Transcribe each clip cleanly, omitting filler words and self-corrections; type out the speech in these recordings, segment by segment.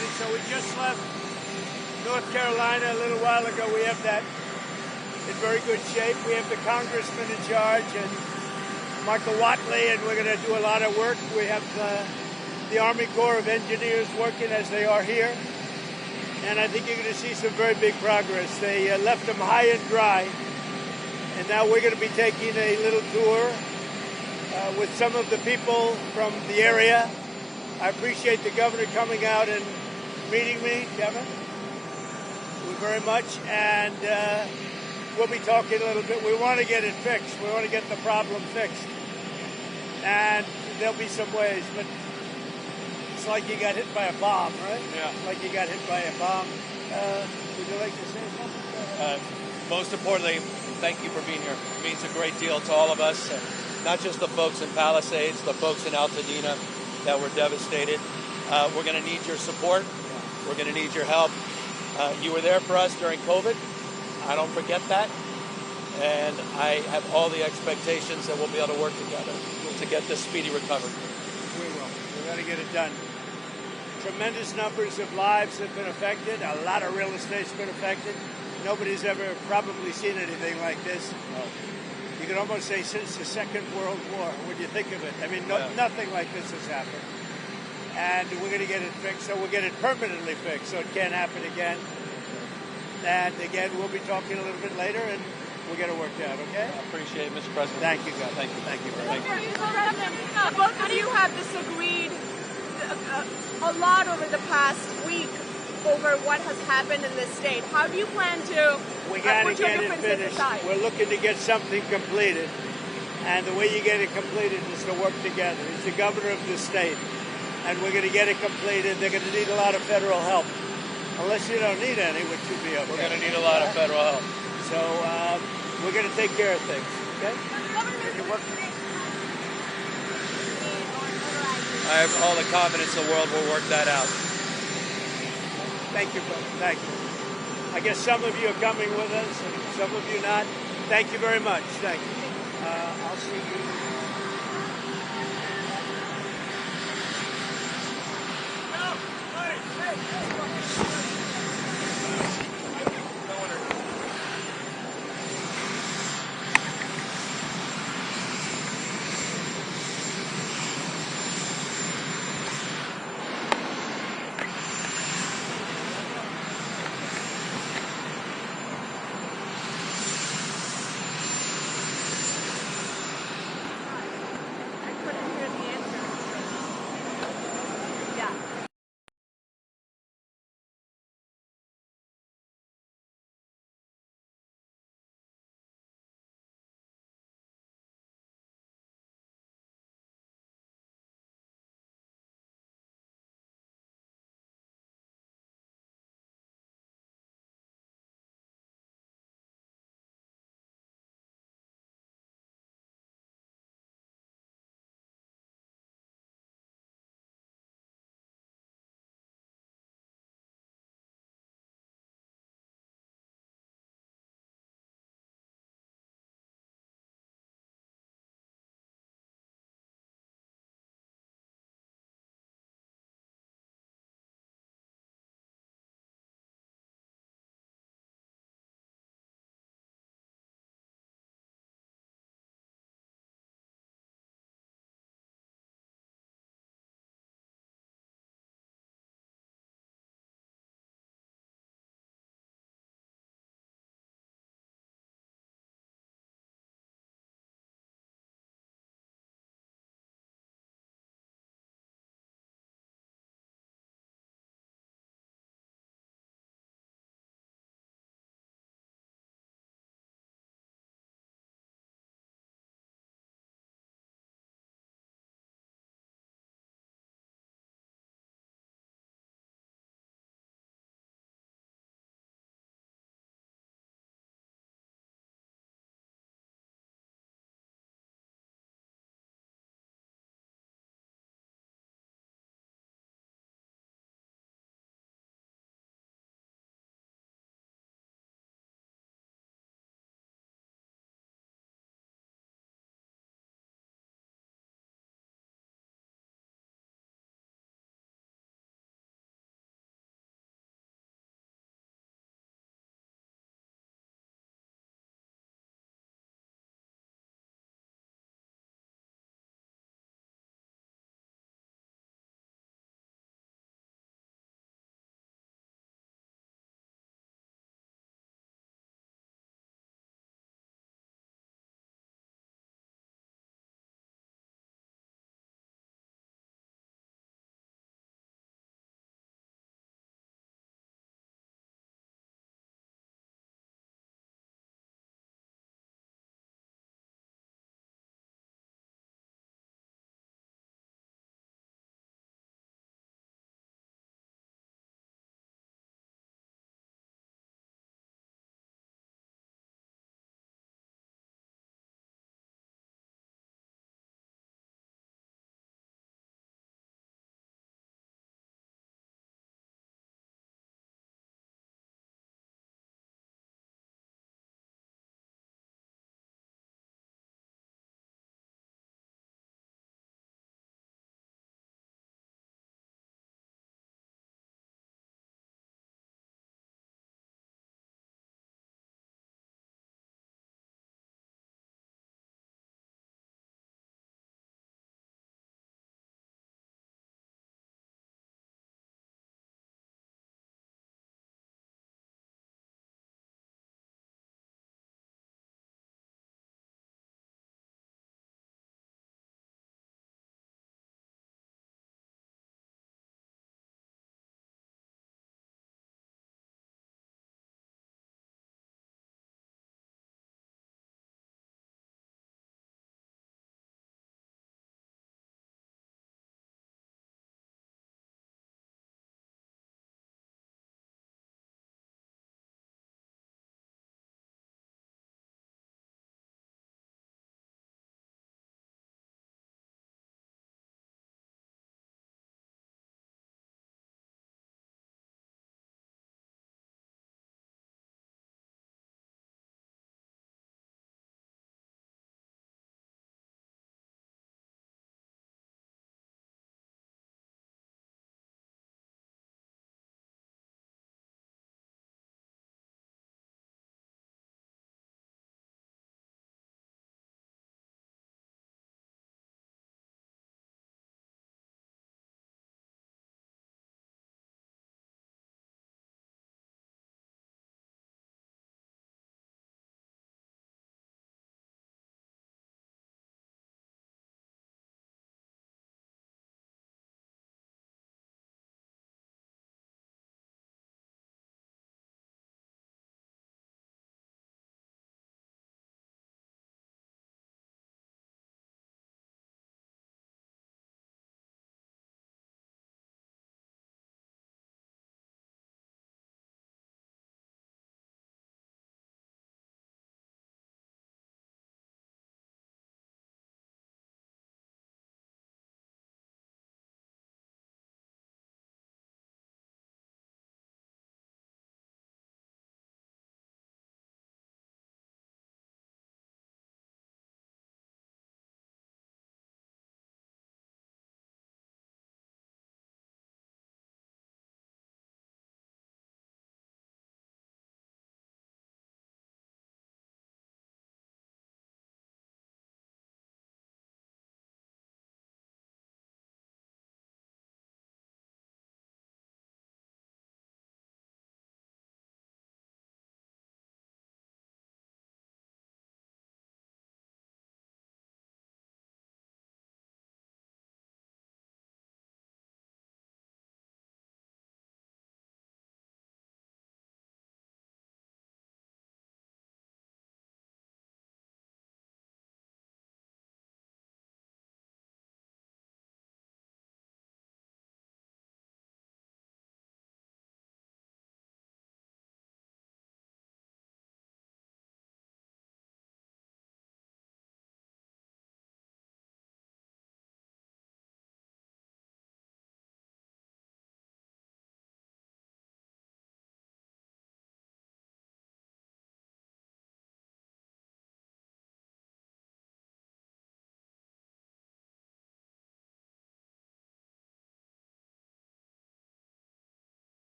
everybody. So we just left North Carolina a little while ago. We have that in very good shape. We have the congressman in charge and Michael Watley, and we're going to do a lot of work. We have the Army Corps of Engineers working as they are here. And I think you're going to see some very big progress. They left them high and dry. And now we're going to be taking a little tour with some of the people from the area. I appreciate the governor coming out and meeting me, Kevin. Very much. And we'll be talking a little bit. We want to get it fixed. We want to get the problem fixed. And there'll be some ways, but it's like you got hit by a bomb, right? Yeah. Like you got hit by a bomb. Would you like to say something? Most importantly, thank you for being here. It means a great deal to all of us, not just the folks in Palisades, the folks in Altadena that were devastated. We're going to need your support. We're going to need your help. You were there for us during COVID. I don't forget that. And I have all the expectations that we'll be able to work together to get this speedy recovery. We will. We're going to get it done. Tremendous numbers of lives have been affected. A lot of real estate's been affected. Nobody's ever probably seen anything like this. You could almost say since the Second World War, when you think of it. I mean, nothing like this has happened. And we're going to get it fixed, so we'll get it permanently fixed so it can't happen again. And again, we'll be talking a little bit later, and we'll get it worked out, okay? I appreciate it, Mr. President. Thank you, guys. Thank you. Thank you very much. Both of you have disagreed a lot over the past week over what has happened in this state. How do you plan to we got to put your get it differences finished. aside? We're looking to get something completed. And the way you get it completed is to work together. He's the governor of the state. And we're going to get it completed. They're going to need a lot of federal help. Unless you don't need any, which would be okay. We're going to need a lot of federal help. So we're going to take care of things, okay? I have all the confidence in the world we'll work that out. Thank you, brother. Thank you. I guess some of you are coming with us, and some of you not. Thank you very much. Thank you. I'll see you.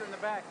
picture in the back.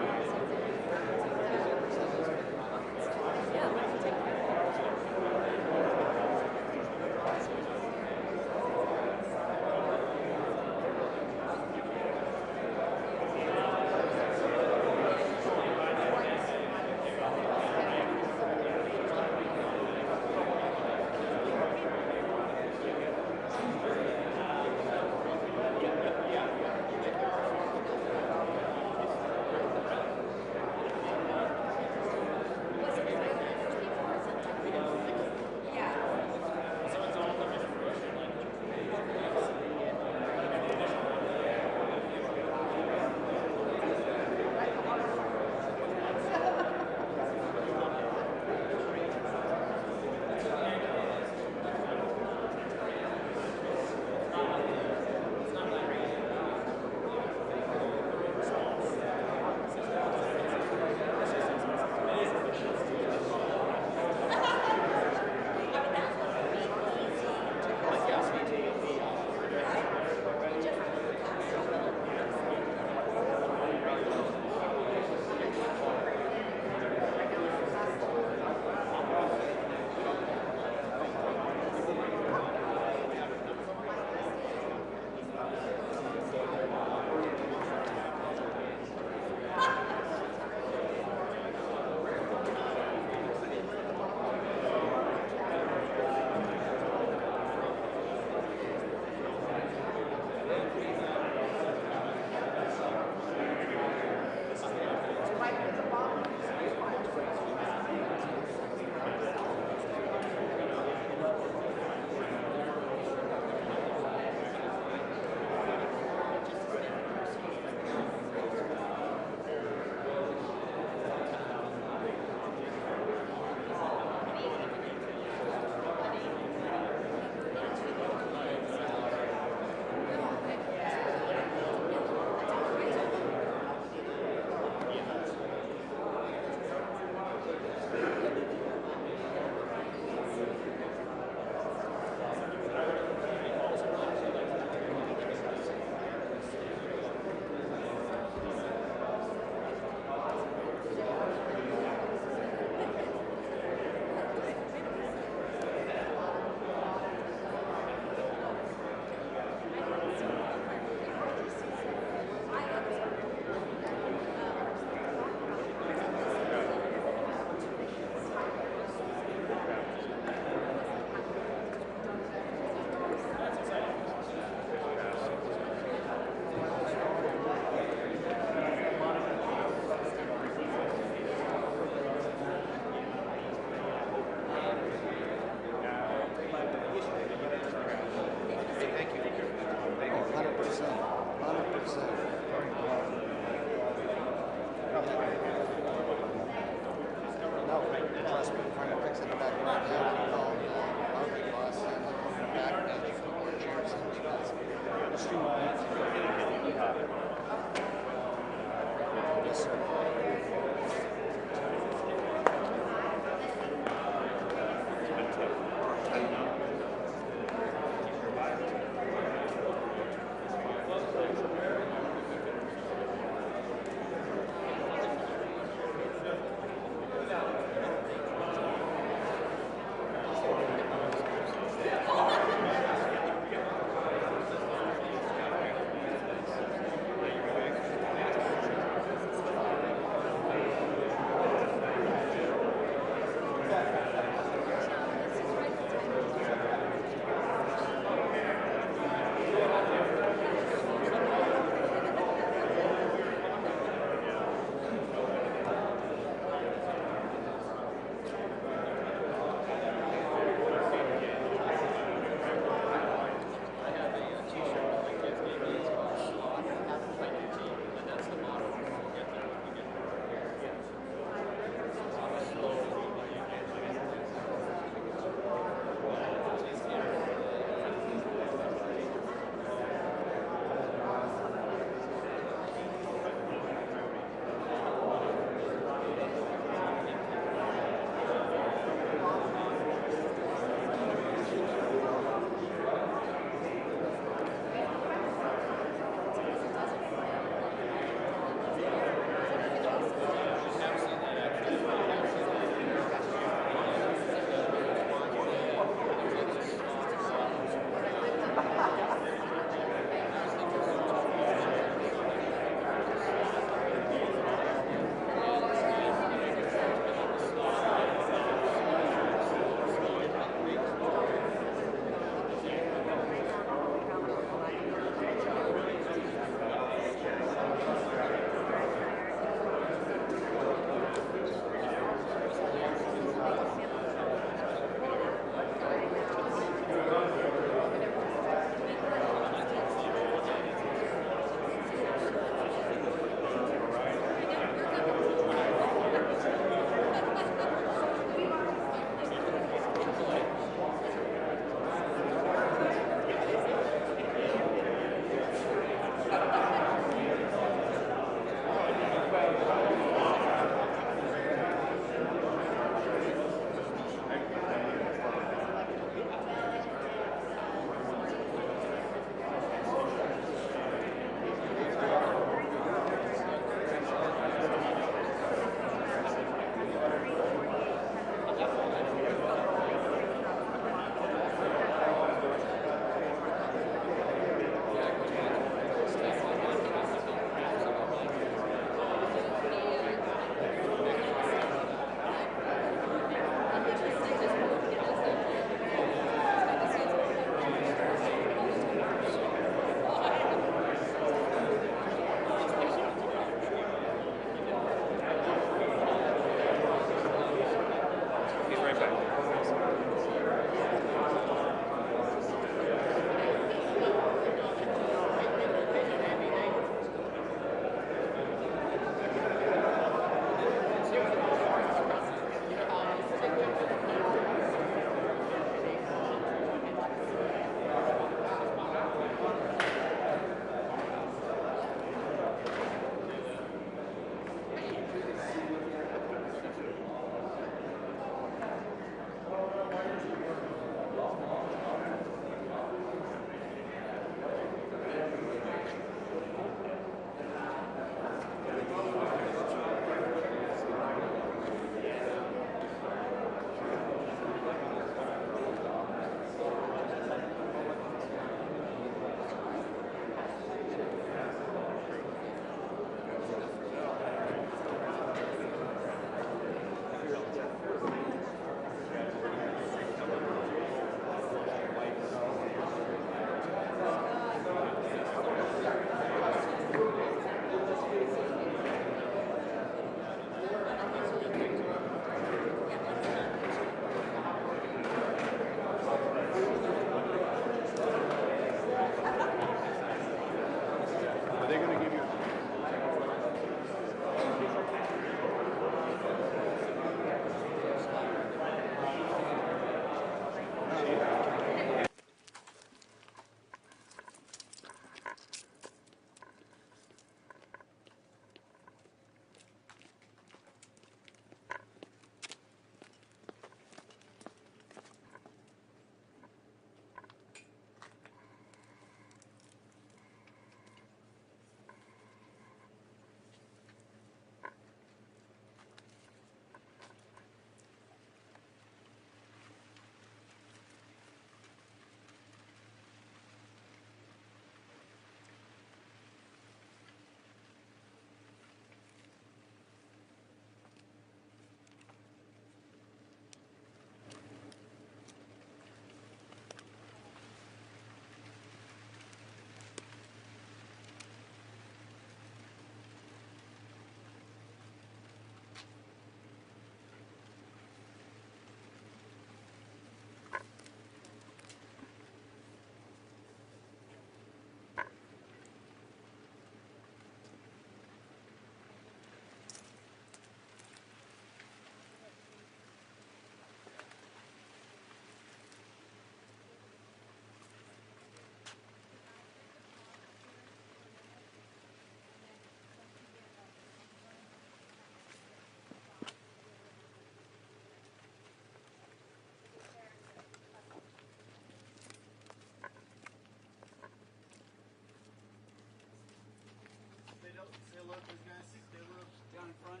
a look, those guys. Stay a little down in front.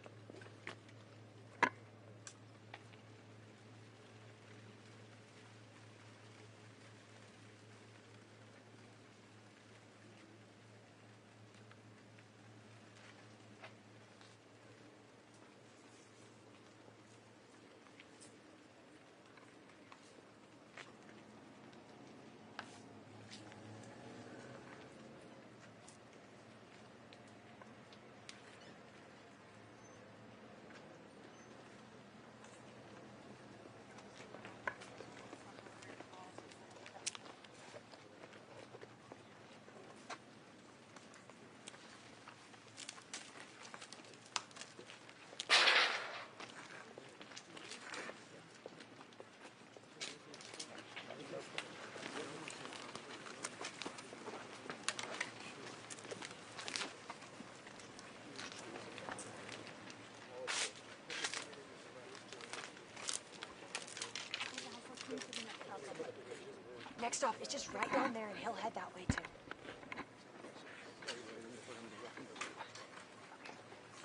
Next stop, it's just right down there, and he'll head that way too.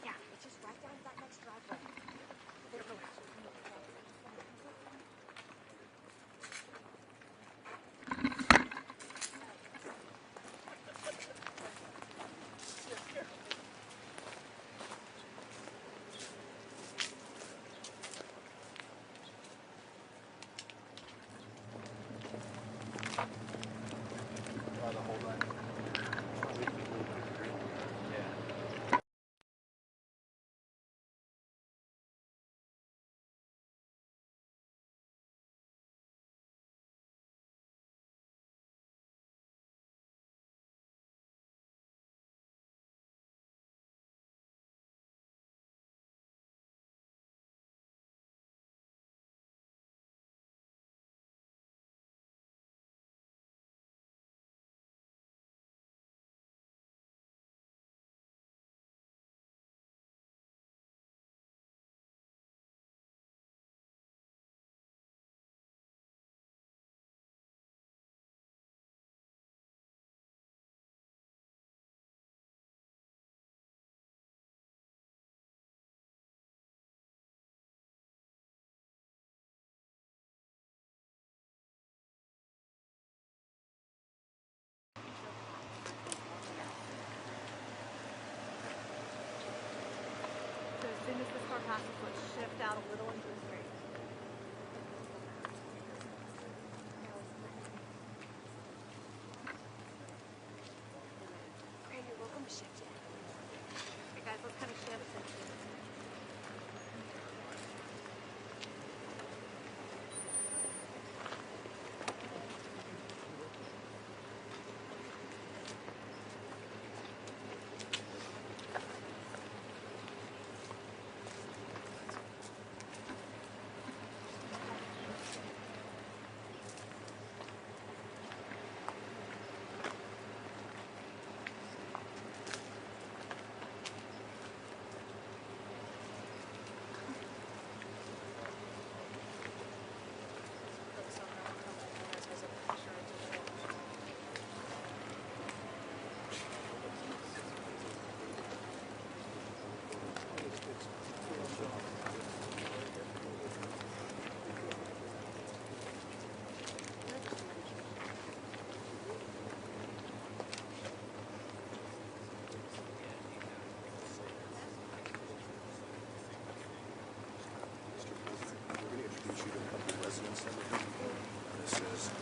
Yeah, it's just right down that next driveway. There it goes. As soon as this car passes, let's shift out a little into the street. Okay, you're welcome to shift it. Okay, guys, let's kind of shift.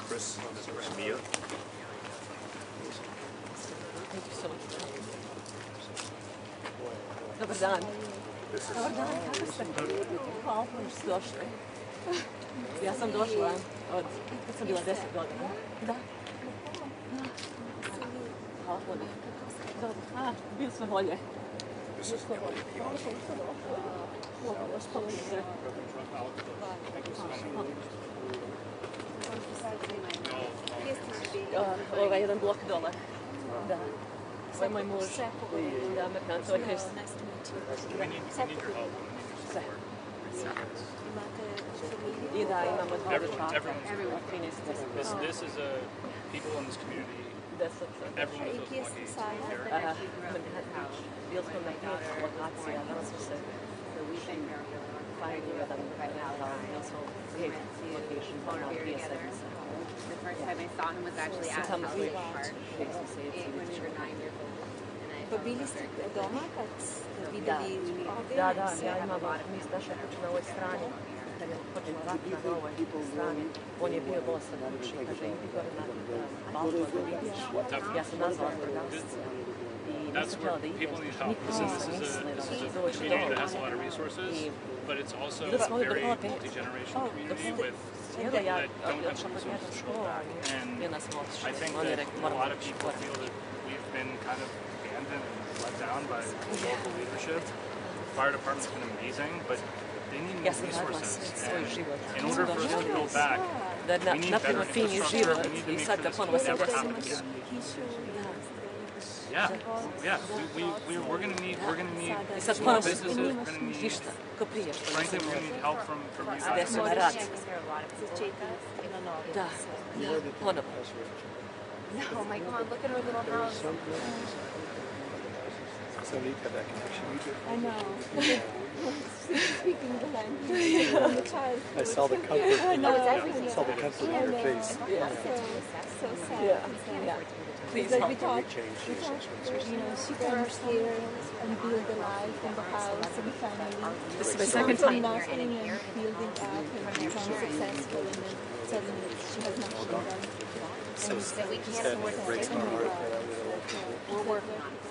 This is Mia. Thank you so much. Dobar dan. Dobar dan, kako ste? Hvala što ste došli. Ja sam došla kad sam bila 10 godina. Da. Hvala puno. Dobro. Bili smo bolje. Bili smo bolje. Jedan blok dolar. Da. Ovo je moj muž. Da, Amerikanac, ovo je Chris. Sve. I da, imamo 2 do 2. Everyone. This is a people in this community everyone feels lucky to be here. Bili smo na 5 lokacija, danas su se finding jedan bili smo 5 locations on all 2 sedmice. The first time I saw him was actually at Southwood Park when we were 9 years old. Pa bili ste doma kad ste vidjeli ove? Da, ja imam mi s naše kuće na ovoj strani. Kad je počela rat na ovoj strani, on je bio bolestan na ruči. Kaže, idi gore na balkon da vidiš. Ja sam nazvala vatrogasce. That's where people need help. Listen, this is a community that has a lot of resources, but it's also a very multi-generational community with people that don't have the resources to go back. And I think that a lot of people feel that we've been kind of abandoned and let down by local leadership. The fire department's been amazing, but they need more resources. And in order for us to go back, we need better infrastructure. We need to make sure this never happens again. Yeah. We're gonna need small businesses. We're gonna need, frankly, we're gonna need help from you guys. Oh my God, look at our little house. So neat to have that connection. I know. Speaking the language from the child. I saw the comfort. I know. I saw the comfort in your face. So sad. Yeah. Please like help. we thought, you know, she comes here and build a life in the house and family. This is my She second comes from time. nothing and building up and become successful, and then suddenly she has nothing done. So sad. We can't Sad. afford It to breaks my heart. We're working on it.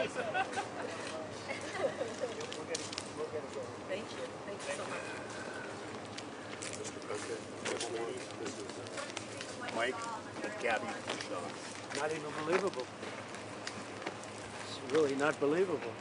Thank you. Thank you so much. Okay. This is Mike and Gabby Shaw. Not even believable. It's really not believable.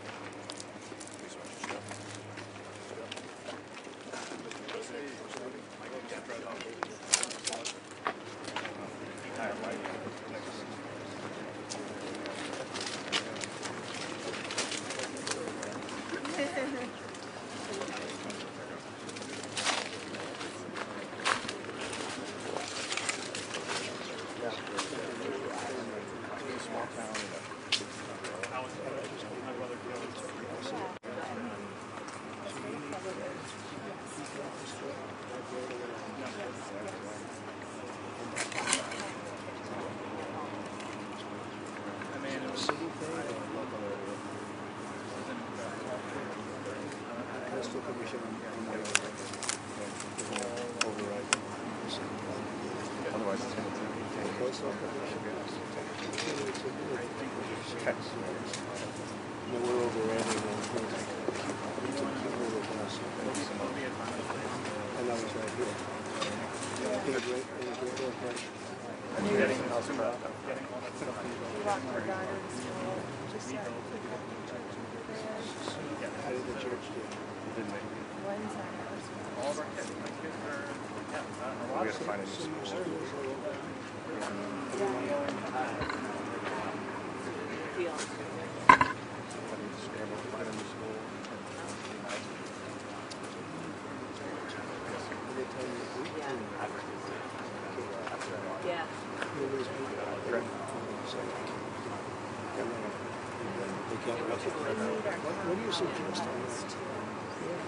What do you suggest on that?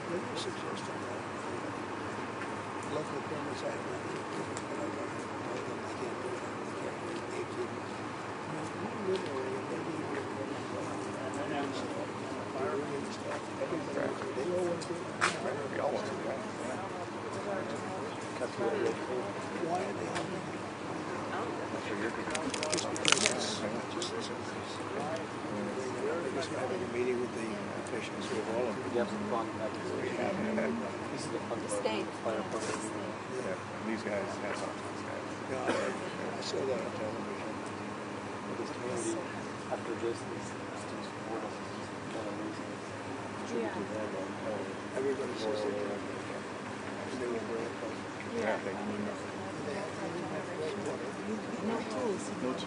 What do you suggest on that? Local permits, I can't do it. I can't do it. Literally, maybe they all want to do it. We all want to do that. Why are they having it? Just because it's just having a meeting with the officials who have all of them. You have some fun. We have, and this is the fun part. State. Firefighter. Yeah, and these guys, hats off to these guys. Yeah, I saw that on television. After this, these students support us. It's kind of amazing. Everybody says they do. They were very close. Yeah, they do. No tools, right?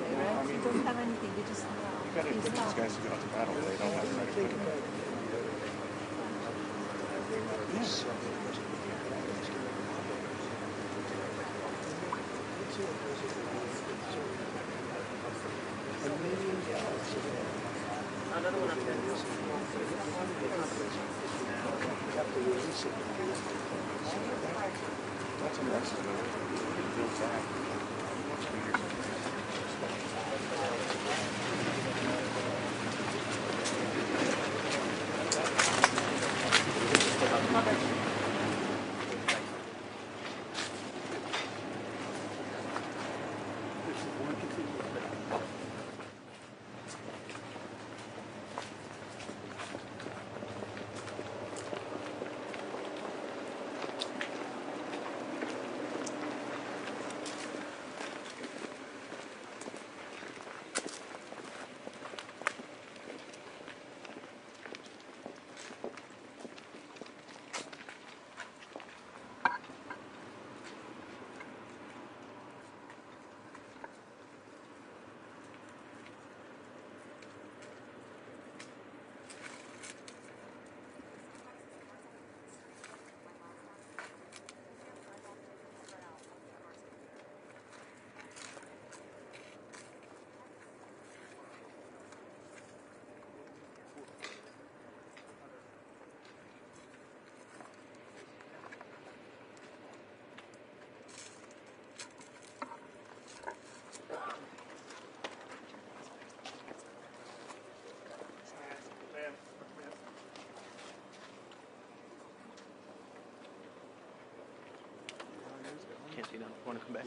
You don't have anything, you just You got to equip these guys to go out to battle. They don't have the right equipment. That's interesting. It builds that. Can't see now. Want to come back?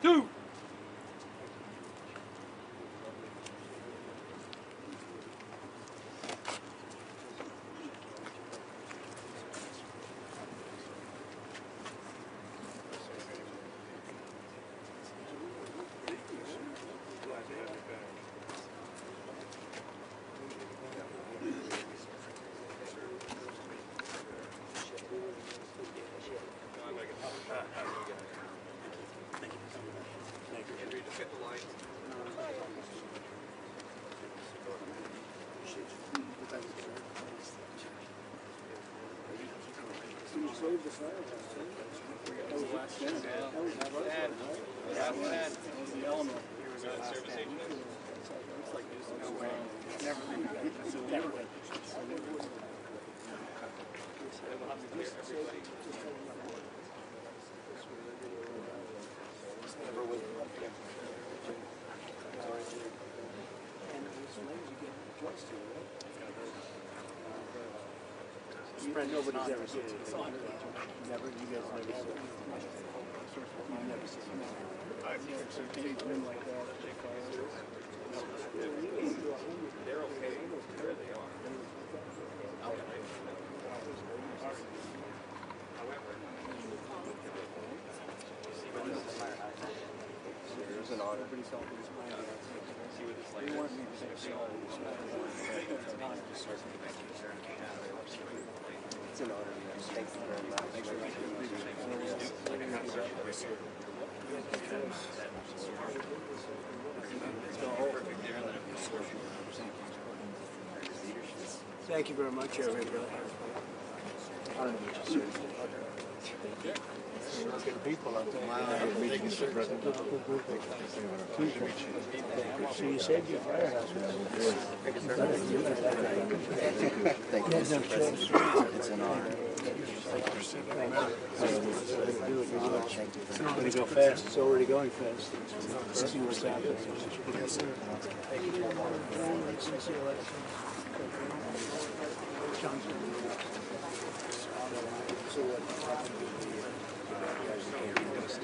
2. Nobody's ever seen it. Never, you guys never seen it. You've never seen it. I've never seen anything like that. They're okay where they are. It's an honor. It's an honor. Thank you very much. Thank you very much, everybody. I don't know what you said. Good people out there. So you saved your firehouse. Thank you. It's an honor. It's going to go fast. It's already going fast. Let's see what's happening.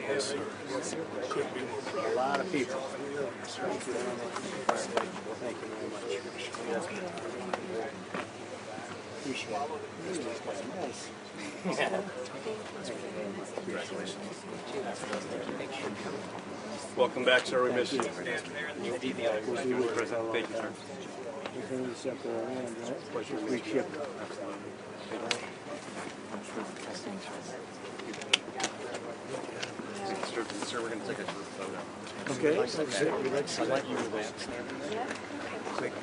Yes, sir. Could be a lot of people. Thank you very much. Appreciate it. Nice. Congratulations. Welcome back, sir. We miss you. Thank you, sir. Sir, we're going to take a group photo. Okay. I'd like you to stand in there. Quick.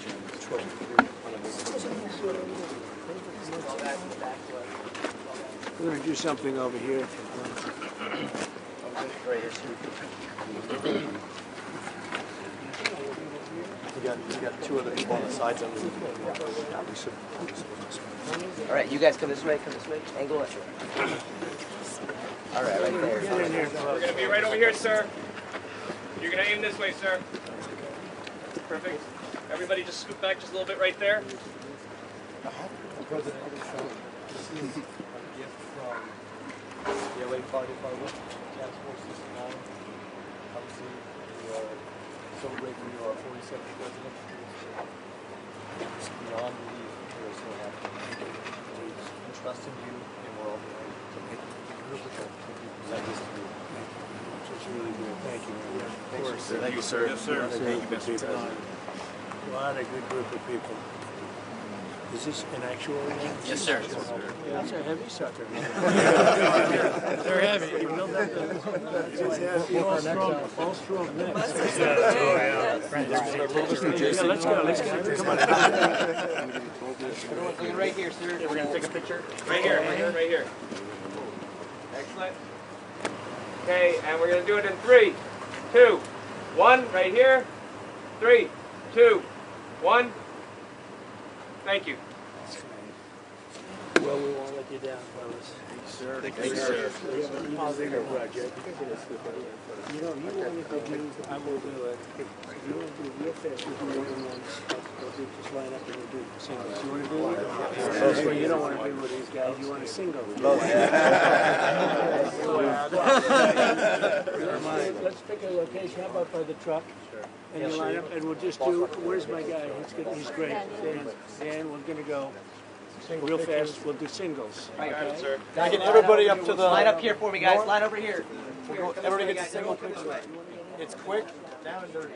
We're going to do something over here. We got two other people on the sides of it. All right, you guys come this way, angle it. All right, right there. We're going to be right over here, sir. You're going to aim this way, sir. Perfect. Everybody just scoot back just a little bit right there. President, this is a gift from the LA Fire Department, Task Force 69. Obviously, we are celebrating your 47th president. It's beyond belief we're so happy. We trust in you, and we're all going to make it beautiful to present this to you. It's really good. Thank you. Of course. Thank you, sir. Yes, sir. Thank you, Mr. President. A lot of good group of people. Is this an actual event? Yes, sir. Yeah, it's a heavy sucker. They're heavy. You build that all strong necks. Yeah, let's go. Let's go. Come on. Right here, sir. We're going to take a picture. Right here, right here. Excellent. Okay, and we're going to do it in 3, 2, 1. Right here. 3, 2, 1. Thank you. Well, we won't let you down, fellas. Sir. Thank you, sir. We have a positive project. You know, you want to do, I will do it. If you want to do real fast, you do one and one. Just line up and we'll do singles. You want to do it? Well, you don't want to be with these guys. You want a single. Let's pick a location. How about by the truck? Sure. And you line up, and we'll just do. Where's my guy? He's great. Dan, we're gonna go real fast. We'll do singles. Okay. Sir. Can I get everybody up to the line up here for me, guys? Line over here. Everybody gets a single picture. It's quick. Down and dirty.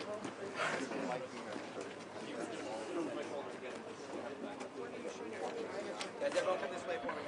Guys, everyone come this way for me.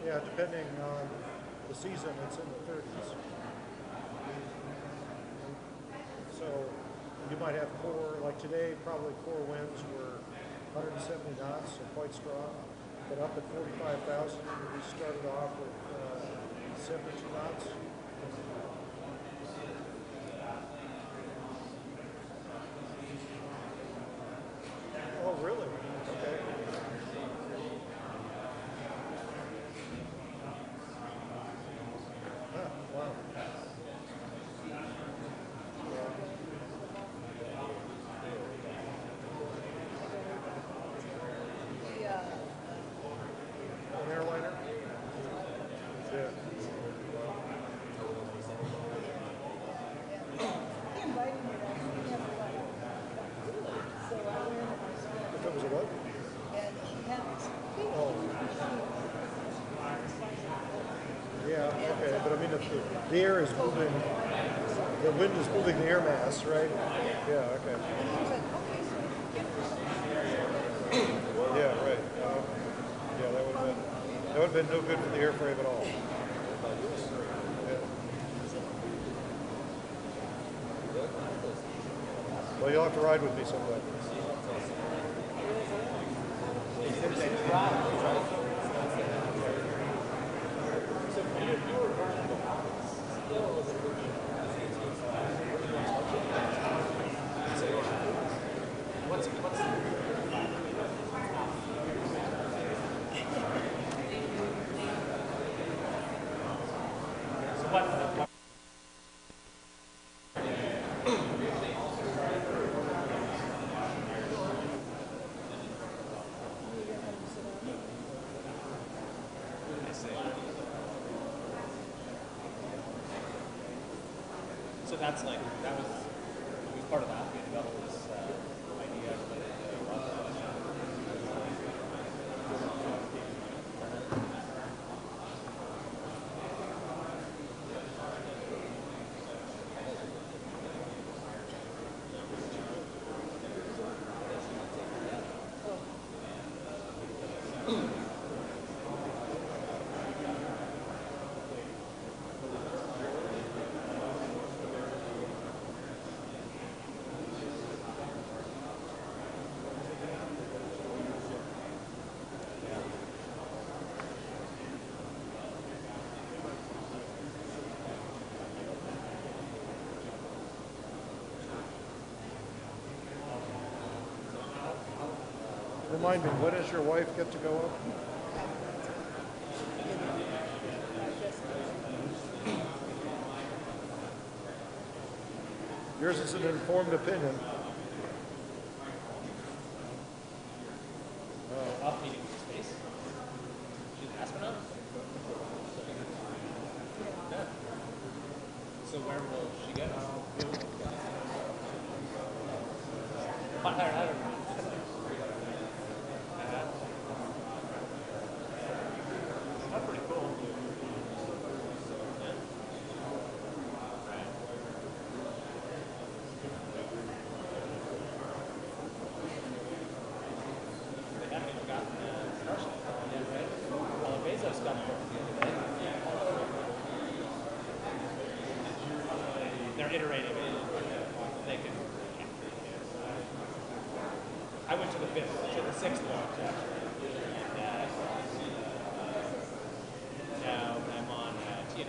Yeah, depending on the season, it's in the 30s. So you might have core, like today, probably core winds were 170 knots, so quite strong. But up at 45,000, we started off with 72 knots. The air is moving, the wind is moving the air mass, right? Yeah, okay. Yeah, right. Yeah, that would have been no good for the airframe at all. Yeah. Well, you'll have to ride with me sometime. So that's like, that was part of that. We developed this idea related to wildfire. Remind me, when does your wife get to go up? Yours is an informed opinion. Up meeting space. She's an astronaut? Yeah. So where will she go? That's pretty cool. They haven't even gotten Starship yet, right? Well, Bezos got it the other day. They're iterating it. They can. I went to the 6th launch actually. And now I'm on T&I.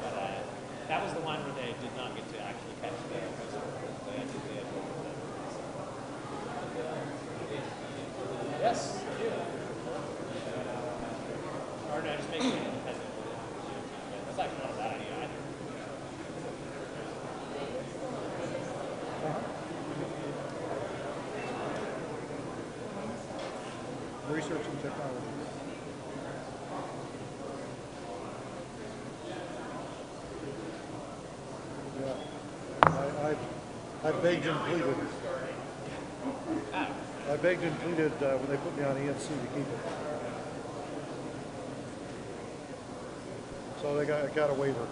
But that was the one where they did not get to actually catch the Yes, I do. Or no, just make it independent. That's actually not a bad idea either. Research and technology. Yeah, I begged and pleaded. I begged and pleaded when they put me on ENC to keep it. So I got a waiver.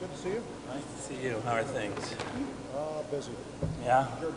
Good to see you. Nice to see you. How are things? Busy. Yeah? Good.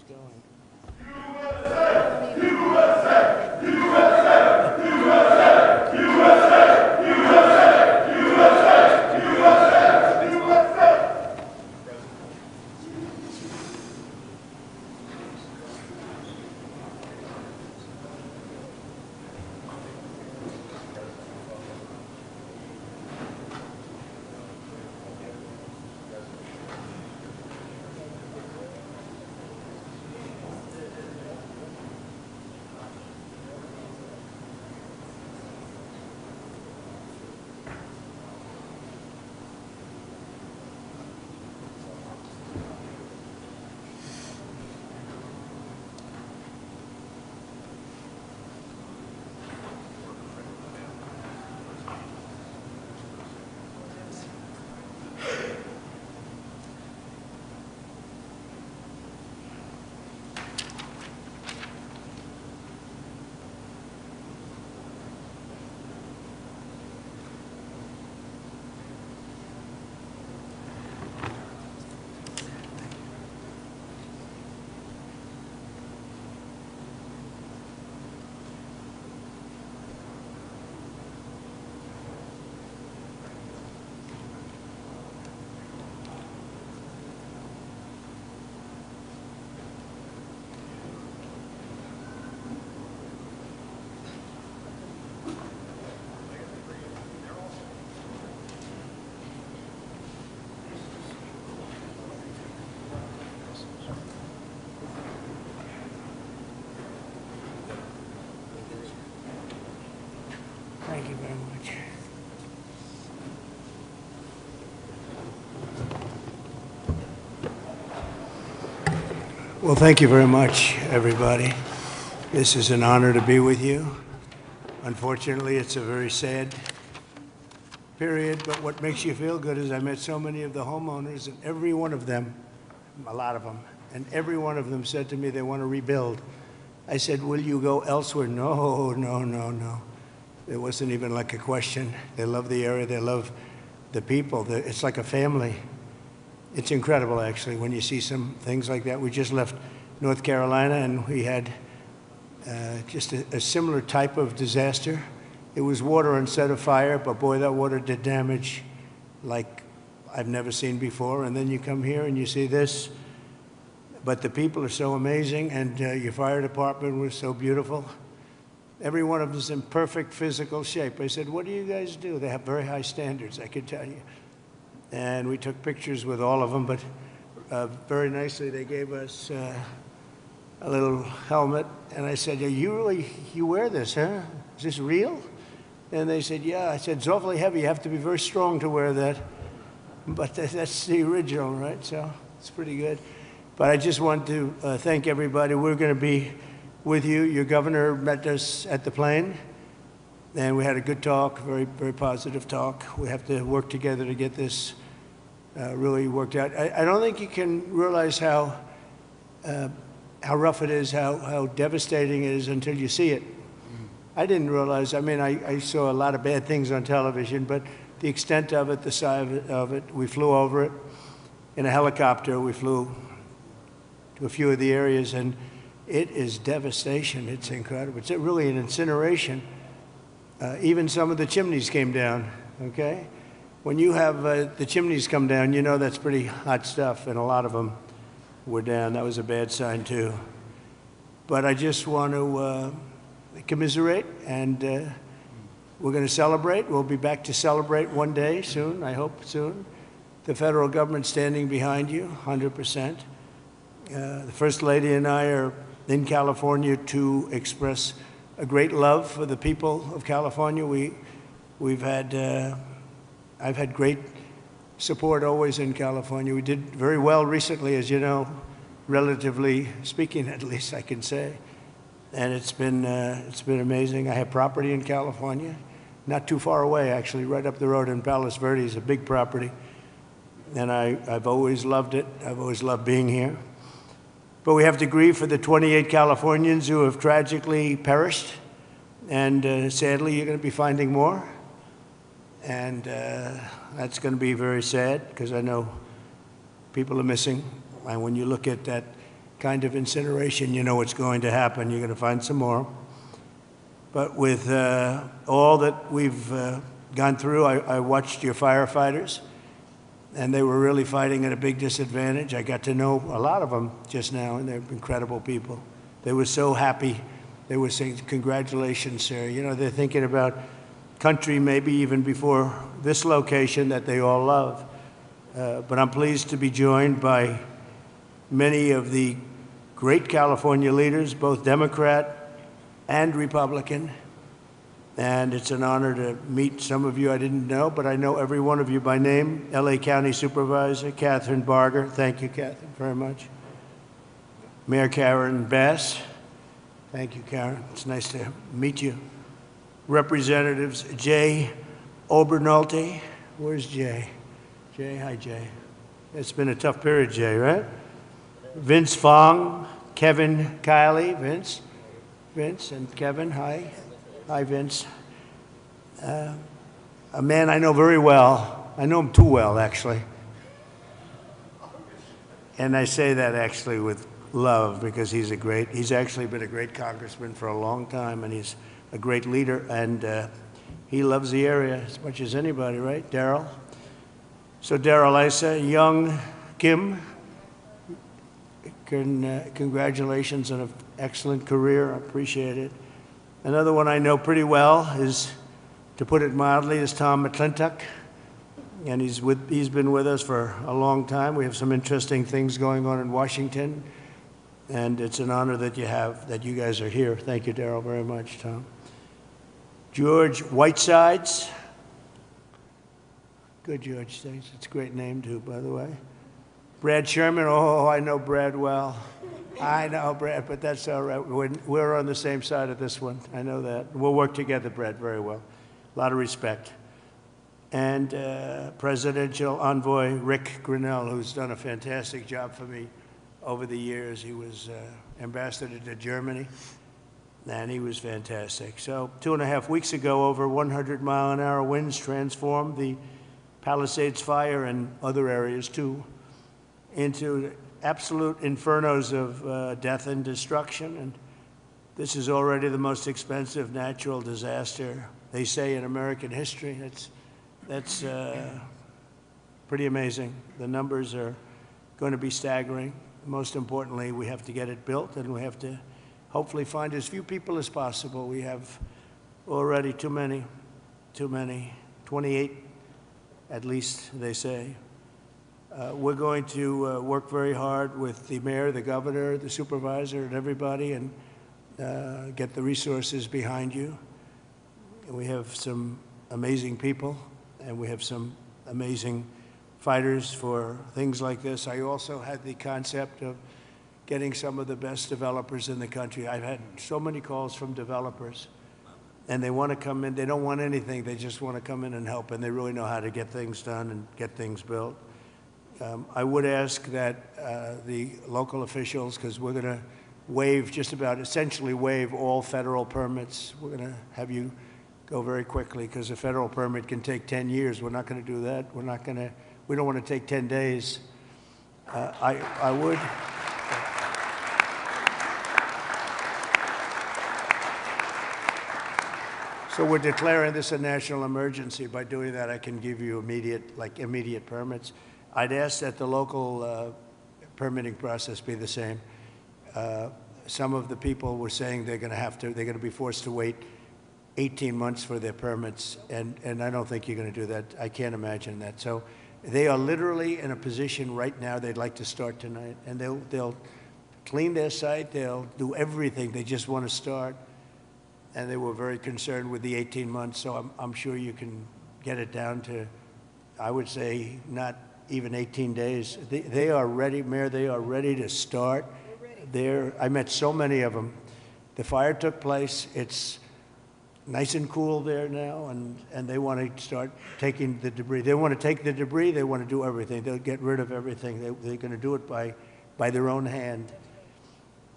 doing. Thank you very much. Well, thank you very much, everybody. This is an honor to be with you. Unfortunately, it's a very sad period, but what makes you feel good is I met so many of the homeowners, and every one of them, a lot of them, and every one of them said to me they want to rebuild. I said, will you go elsewhere? No, no, no, no. It wasn't even like a question. They love the area. They love the people. It's like a family. It's incredible, actually, when you see some things like that. We just left North Carolina, and we had just a similar type of disaster. It was water instead of fire, but boy, that water did damage like I've never seen before. And then you come here and you see this. But the people are so amazing, and your fire department was so beautiful. Every one of them is in perfect physical shape. I said, what do you guys do? They have very high standards, I can tell you. And we took pictures with all of them, but very nicely they gave us a little helmet. And I said, you wear this, huh? Is this real? And they said, yeah. I said, it's awfully heavy. You have to be very strong to wear that. But that's the original, right? So it's pretty good. But I just want to thank everybody. We're going to be with you. Your governor met us at the plane, and we had a good talk, very, very positive talk. We have to work together to get this really worked out. I don't think you can realize how rough it is, how devastating it is until you see it. I didn't realize, I mean, I saw a lot of bad things on television, but the extent of it, the size of it, we flew over it in a helicopter. We flew to a few of the areas, and it is devastation. It's incredible. It's really an incineration. Even some of the chimneys came down, okay? When you have the chimneys come down, you know that's pretty hot stuff, and a lot of them were down. That was a bad sign, too. But I just want to commiserate, and we're going to celebrate. We'll be back to celebrate one day soon, I hope soon. The federal government standing behind you, 100%. The First Lady and I are in California to express a great love for the people of California. I've had great support always in California. We did very well recently, as you know, relatively speaking, at least I can say. And it's been amazing. I have property in California, not too far away, actually, right up the road in Palos Verdes, a big property. And I've always loved it. I've always loved being here. But we have to grieve for the 28 Californians who have tragically perished. And sadly, you're going to be finding more. And that's going to be very sad, because I know people are missing. And when you look at that kind of incineration, you know what's going to happen. You're going to find some more. But with all that we've gone through, I watched your firefighters, and they were really fighting at a big disadvantage. I got to know a lot of them just now, and they're incredible people. They were so happy. They were saying, congratulations, sir. You know, they're thinking about country maybe even before this location that they all love. But I'm pleased to be joined by many of the great California leaders, both Democrat and Republican. And it's an honor to meet some of you I didn't know, but I know every one of you by name. LA County Supervisor Catherine Barger. Thank you, Catherine, very much. Mayor Karen Bass. Thank you, Karen. It's nice to meet you. Representatives Jay Obernolte. Where's Jay? Jay, hi, Jay. It's been a tough period, Jay, right? Vince Fong, Kevin Kiley, Vince and Kevin, hi. Hi, Vince. A man I know very well. I know him too well, actually. And I say that actually with love because he's actually been a great congressman for a long time, and he's a great leader, and he loves the area as much as anybody, right? Daryl. So Daryl Issa, young Kim, congratulations on an excellent career. I appreciate it. Another one I know pretty well is, to put it mildly, is Tom McClintock. And he's been with us for a long time. We have some interesting things going on in Washington. And it's an honor that you guys are here. Thank you, Daryl, very much, Tom. George Whitesides. Good, George. Thanks. It's a great name, too, by the way. Brad Sherman. Oh, I know Brad well. I know Brad, but that's all right. We're on the same side of this one. I know that. We'll work together, Brad, very well. A lot of respect. And Presidential Envoy Rick Grinnell, who's done a fantastic job for me over the years. He was ambassador to Germany, and he was fantastic. So 2.5 weeks ago, over 100-mile-an-hour winds transformed the Palisades fire and other areas, too, into absolute infernos of death and destruction. And this is already the most expensive natural disaster, they say, in American history. That's pretty amazing. The numbers are going to be staggering. Most importantly, we have to get it built, and we have to hopefully find as few people as possible. We have already too many, 28 at least, they say. We're going to work very hard with the mayor, the governor, the supervisor, and everybody, and get the resources behind you. We have some amazing people, and we have some amazing fighters for things like this. I also had the concept of getting some of the best developers in the country. I've had so many calls from developers, and they want to come in. They don't want anything. They just want to come in and help, and they really know how to get things done and get things built. I would ask that the local officials, because we're going to essentially waive all federal permits. We're going to have you go very quickly, because a federal permit can take 10 years. We're not going to do that. We don't want to take 10 days. I would. So we're declaring this a national emergency. By doing that, I can give you immediate permits. I'd ask that the local permitting process be the same. Some of the people were saying they're going to be forced to wait 18 months for their permits, and I don't think you're going to do that. I can't imagine that. So they are literally in a position right now they'd like to start tonight, and they'll clean their site, they'll do everything. They just want to start, and they were very concerned with the 18 months. So I'm sure you can get it down to, I would say, not even 18 days. They are ready, Mayor. They are ready to start. I met so many of them. The fire took place. It's nice and cool there now, and they want to start taking the debris. They want to take the debris. They want to do everything. They'll get rid of everything. They're going to do it by their own hand.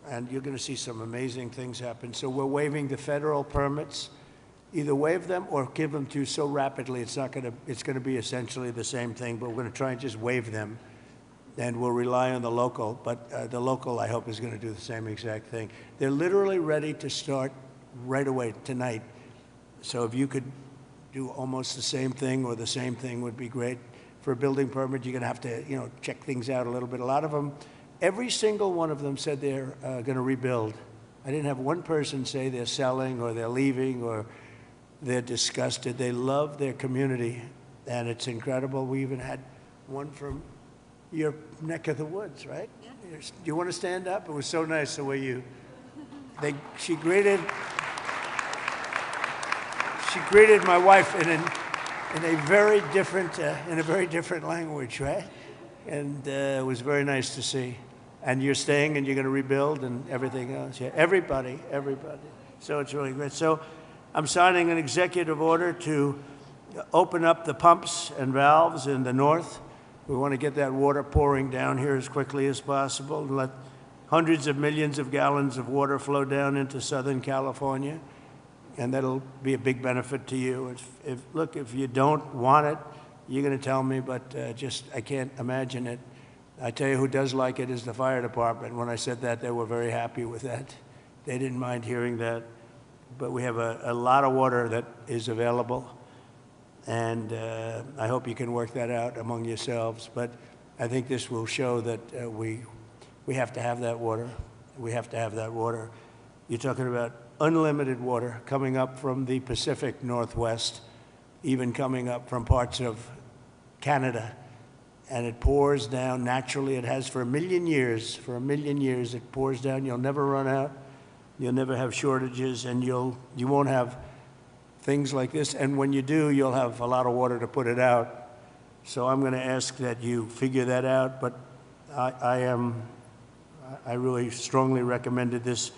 And you're going to see some amazing things happen. So we're waiving the federal permits. Either waive them or give them to you so rapidly it's going to be essentially the same thing, but we're going to try and just waive them. and we'll rely on the local. But the local, I hope, is going to do the same exact thing. They're literally ready to start right away tonight. So if you could do almost the same thing or the same thing would be great. For a building permit, you're going to have to, check things out a little bit. A lot of them, every single one of them said they're going to rebuild. I didn't have one person say they're selling or they're leaving or they're disgusted. They love their community, and it's incredible. We even had one from your neck of the woods, right? Yeah. Do you want to stand up? It was so nice the way she greeted my wife in a very different language, right? And it was very nice to see. And you're staying and you're going to rebuild and everything else. Yeah, everybody. So it's really great. So I'm signing an executive order to open up the pumps and valves in the north. We want to get that water pouring down here as quickly as possible and let hundreds of millions of gallons of water flow down into Southern California. And that'll be a big benefit to you. If you don't want it, you're going to tell me, but I can't imagine it. I tell you who does like it is the fire department. When I said that, they were very happy with that. They didn't mind hearing that. But we have a lot of water that is available, and I hope you can work that out among yourselves. But I think this will show that we have to have that water. We have to have that water. You're talking about unlimited water coming up from the Pacific Northwest, even coming up from parts of Canada. And it pours down naturally. It has for a million years. For a million years, it pours down. You'll never run out. You'll never have shortages, and you won't have things like this. And when you do, you'll have a lot of water to put it out. So I'm going to ask that you figure that out. But I really strongly recommended this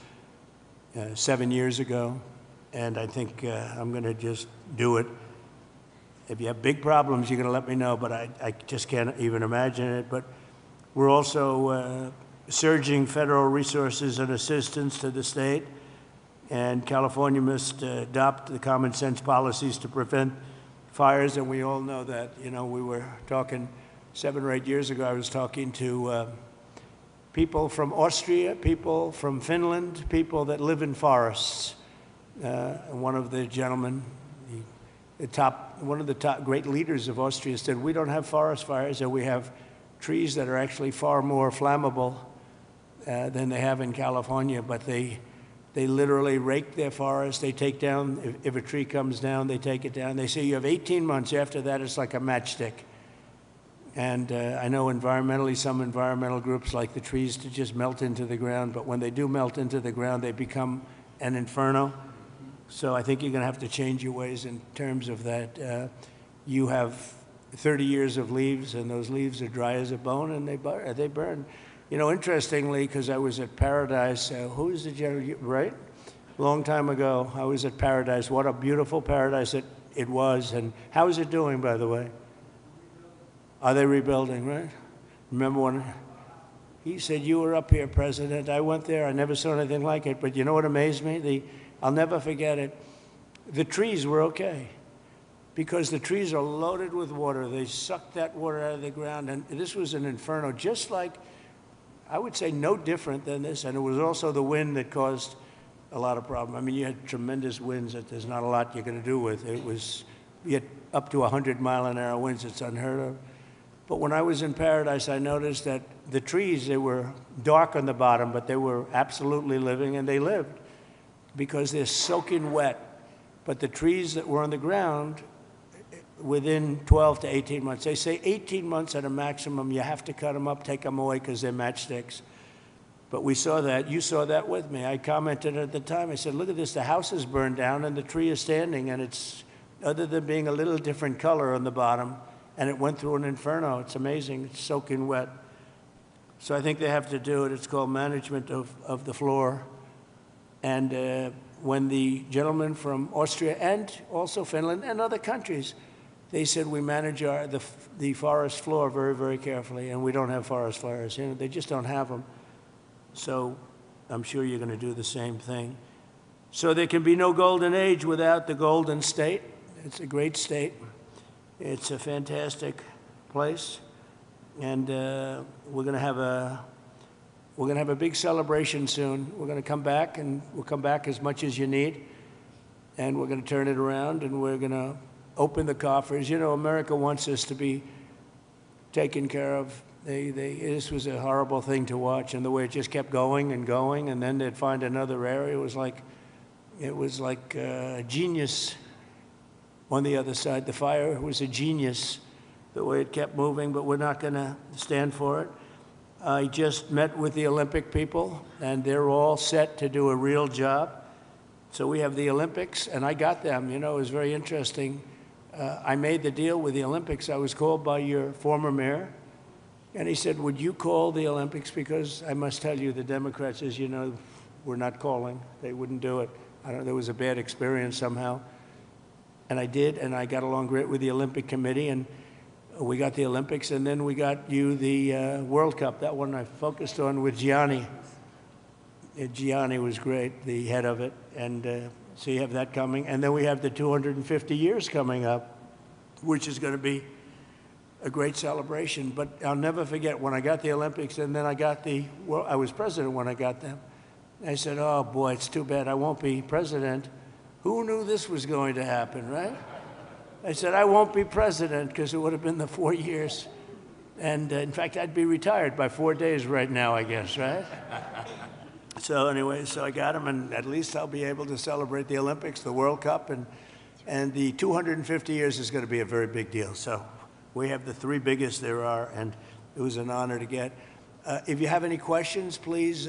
7 years ago, and I think I'm going to just do it. If you have big problems, you're going to let me know, but I just can't even imagine it. But we're also surging federal resources and assistance to the state, and California must adopt the common sense policies to prevent fires, and we all know that. We were talking 7 or 8 years ago, I was talking to people from Austria, people from Finland, people that live in forests. One of the gentlemen, one of the top great leaders of Austria said, we don't have forest fires, and we have trees that are actually far more flammable than they have in California, but they literally rake their forest. They take down, if a tree comes down, they take it down. They say you have 18 months. After that, it's like a matchstick. And I know environmentally, some environmental groups like the trees to just melt into the ground, but when they do melt into the ground, they become an inferno. So I think you're going to have to change your ways in terms of that. You have 30 years of leaves, and those leaves are dry as a bone, and they burn. Interestingly, because I was at Paradise, who is the general, right? A long time ago, I was at Paradise. What a beautiful paradise it was. And how is it doing, by the way? Are they rebuilding, right? Remember when he said, you were up here, President. I went there. I never saw anything like it. But you know what amazed me? I'll never forget it. The trees were okay because the trees are loaded with water. They sucked that water out of the ground. And this was an inferno, just like, I would say no different than this. And it was also the wind that caused a lot of problem. I mean, you had tremendous winds that there's not a lot you're going to do with. You had up to 100-mile-an-hour winds. It's unheard of. But when I was in Paradise, I noticed that the trees, they were dark on the bottom, but they were absolutely living, and they lived because they're soaking wet. But the trees that were on the ground, within 12 to 18 months, they say 18 months at a maximum, you have to cut them up, take them away because they're matchsticks. But we saw that. You saw that with me. I commented at the time. I said, look at this. The house is burned down, and the tree is standing, and it's, other than being a little different color on the bottom, and it went through an inferno. It's amazing. It's soaking wet. So I think they have to do it. It's called management of the floor. And when the gentleman from Austria and also Finland and other countries, they said we manage the forest floor very, very carefully, and we don't have forest fires. They just don't have them. So I'm sure you're going to do the same thing. So there can be no golden age without the Golden State. It's a great state. It's a fantastic place. and we're going to have a big celebration soon. We're going to come back, and we'll come back as much as you need, and we're going to turn it around, and we're going to open the coffers. You know, America wants us to be taken care of. This was a horrible thing to watch, and the way it just kept going and going, and then they'd find another area. It was like genius on the other side. The fire was a genius, the way it kept moving, but we're not going to stand for it. I just met with the Olympic people, and they're all set to do a real job. So we have the Olympics, and I got them. You know, it was very interesting. I made the deal with the Olympics. I was called by your former mayor, and he said, would you call the Olympics? Because I must tell you, the Democrats, as you know, were not calling. They wouldn't do it. I don't know, there was a bad experience somehow. And I did, and I got along great with the Olympic Committee, and we got the Olympics, and then we got you the World Cup. That one I focused on with Gianni. Gianni was great, the head of it, and so you have that coming. And then we have the 250 years coming up, which is going to be a great celebration. But I'll never forget when I got the Olympics, and then I was president when I got them. I said, oh boy, it's too bad I won't be president. Who knew this was going to happen, right? I said, I won't be president because it would have been the 4 years. And in fact, I'd be retired by 4 days right now, I guess, right? So anyway, so I got him, and at least I'll be able to celebrate the Olympics, the World Cup, and the 250 years is going to be a very big deal. So we have the three biggest there are, and it was an honor to get. If you have any questions, please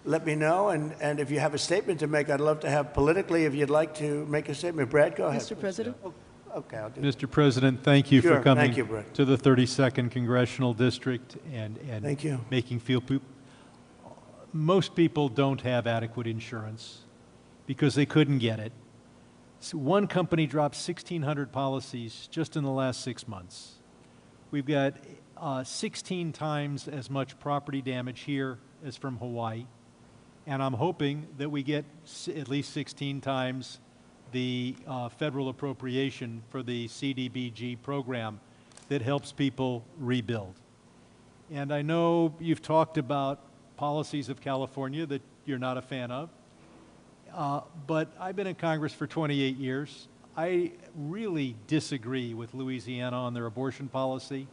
let me know, and if you have a statement to make, I'd love to have politically, if you'd like to make a statement. Brad, go ahead. Mr. President? Oh, okay, I'll do Mr. President, thank you Sure, for coming thank you, Brad. to the 32nd Congressional District and Thank you. making feel most people don't have adequate insurance because they couldn't get it. So one company dropped 1,600 policies just in the last 6 months. We've got 16 times as much property damage here as from Hawaii. And I'm hoping that we get at least 16 times the federal appropriation for the CDBG program that helps people rebuild. And I know you've talked about policies of California that you're not a fan of, but I've been in Congress for 28 years. I really disagree with Louisiana on their abortion policy.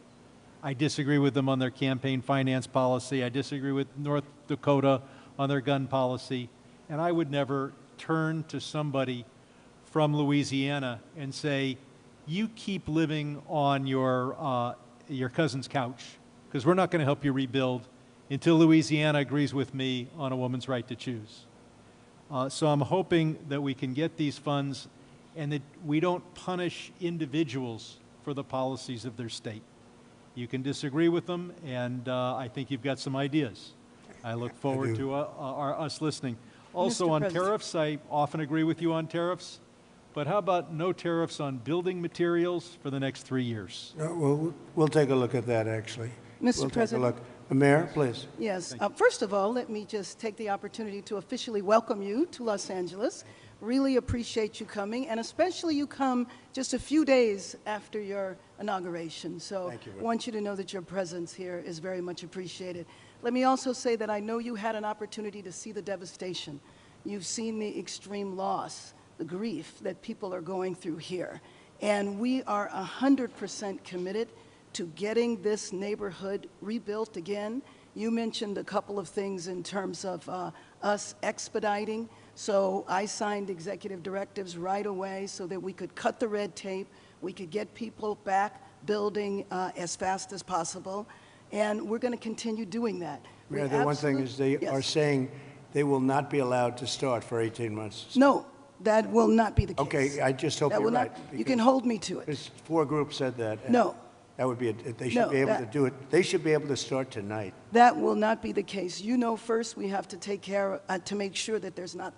I disagree with them on their campaign finance policy. I disagree with North Dakota on their gun policy, and I would never turn to somebody from Louisiana and say, you keep living on your cousin's couch, because we're not going to help you rebuild until Louisiana agrees with me on a woman's right to choose. So I'm hoping that we can get these funds and that we don't punish individuals for the policies of their state. You can disagree with them, and I think you've got some ideas. I look forward to us listening. Also on tariffs, I often agree with you on tariffs, but how about no tariffs on building materials for the next 3 years? Well, we'll take a look at that, actually. Mr. President. We'll take a look. Mayor, please. Yes. First of all, let me just take the opportunity to officially welcome you to Los Angeles. Really appreciate you coming, and especially you come just a few days after your inauguration. So I want you to know that your presence here is very much appreciated. Let me also say that I know you had an opportunity to see the devastation. You've seen the extreme loss, the grief that people are going through here. And we are 100% committed to getting this neighborhood rebuilt again. You mentioned a couple of things in terms of us expediting. So I signed executive directives right away so that we could cut the red tape, we could get people back building as fast as possible, and we're going to continue doing that. Yeah, the one thing is they are saying they will not be allowed to start for 18 months. No, that will not be the case. Okay, I just hope that you're will right. Not, you can hold me to it. Because 4 groups said that. No. That would be, they should be able to do it. They should be able to start tonight. That will not be the case. You know, first we have to take care, to make sure that there's not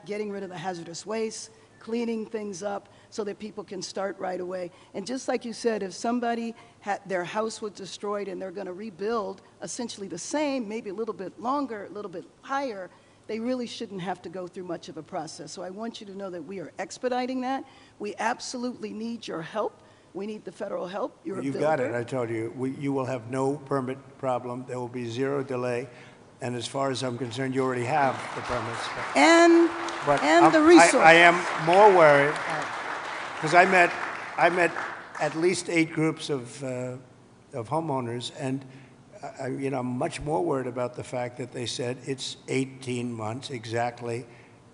getting rid of the hazardous waste, cleaning things up so that people can start right away. And just like you said, if somebody had their house was destroyed and they're going to rebuild essentially the same, maybe a little bit longer, a little bit higher, they really shouldn't have to go through much of a process. So I want you to know that we are expediting that. We absolutely need your help We need the federal help. You're a You've builder. got it, I told you. You will have no permit problem. There will be zero delay. And as far as I'm concerned, you already have the permits. And But the resources. I am more worried, because I met at least 8 groups of homeowners, and I'm much more worried about the fact that they said it's 18 months exactly,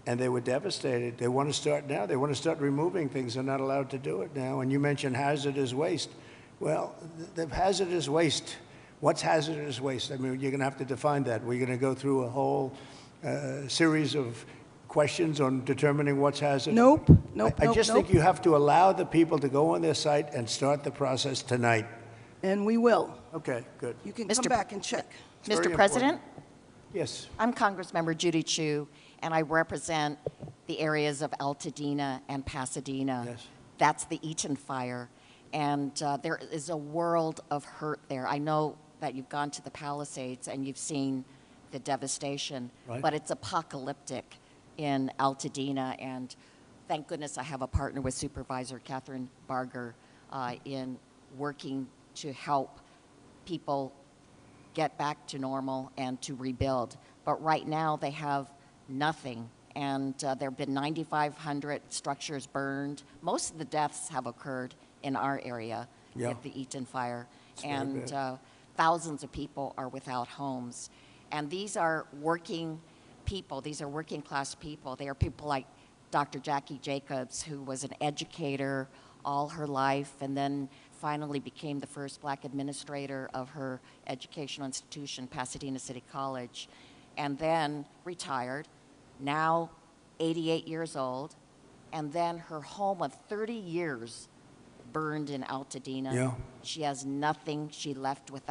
and they were devastated. They want to start now. They want to start removing things. They're not allowed to do it now. And you mentioned hazardous waste. Well, the hazardous waste, what's hazardous waste? I mean, you're going to have to define that. We're going to go through a whole series of questions on determining what's hazardous. Nope. I just think you have to allow the people to go on their site and start the process tonight. And we will. Okay, good. You can come back and check. Mr. President? Yes. I'm Congressmember Judy Chu, and I represent the areas of Altadena and Pasadena. Yes. That's the Eaton fire, and there is a world of hurt there. I know that you've gone to the Palisades and you've seen the devastation, Right. but it's apocalyptic in Altadena, and thank goodness I have a partner with Supervisor Catherine Barger in working to help people get back to normal and to rebuild. But right now they have nothing, and there have been 9,500 structures burned. Most of the deaths have occurred in our area with the Eaton fire, and thousands of people are without homes. And these are working people. These are working class people. They are people like Dr. Jackie Jacobs, who was an educator all her life and then finally became the first black administrator of her educational institution, Pasadena City College, and then retired, now 88 years old, and then her home of 30 years burned in Altadena. Yeah. She has nothing. She left with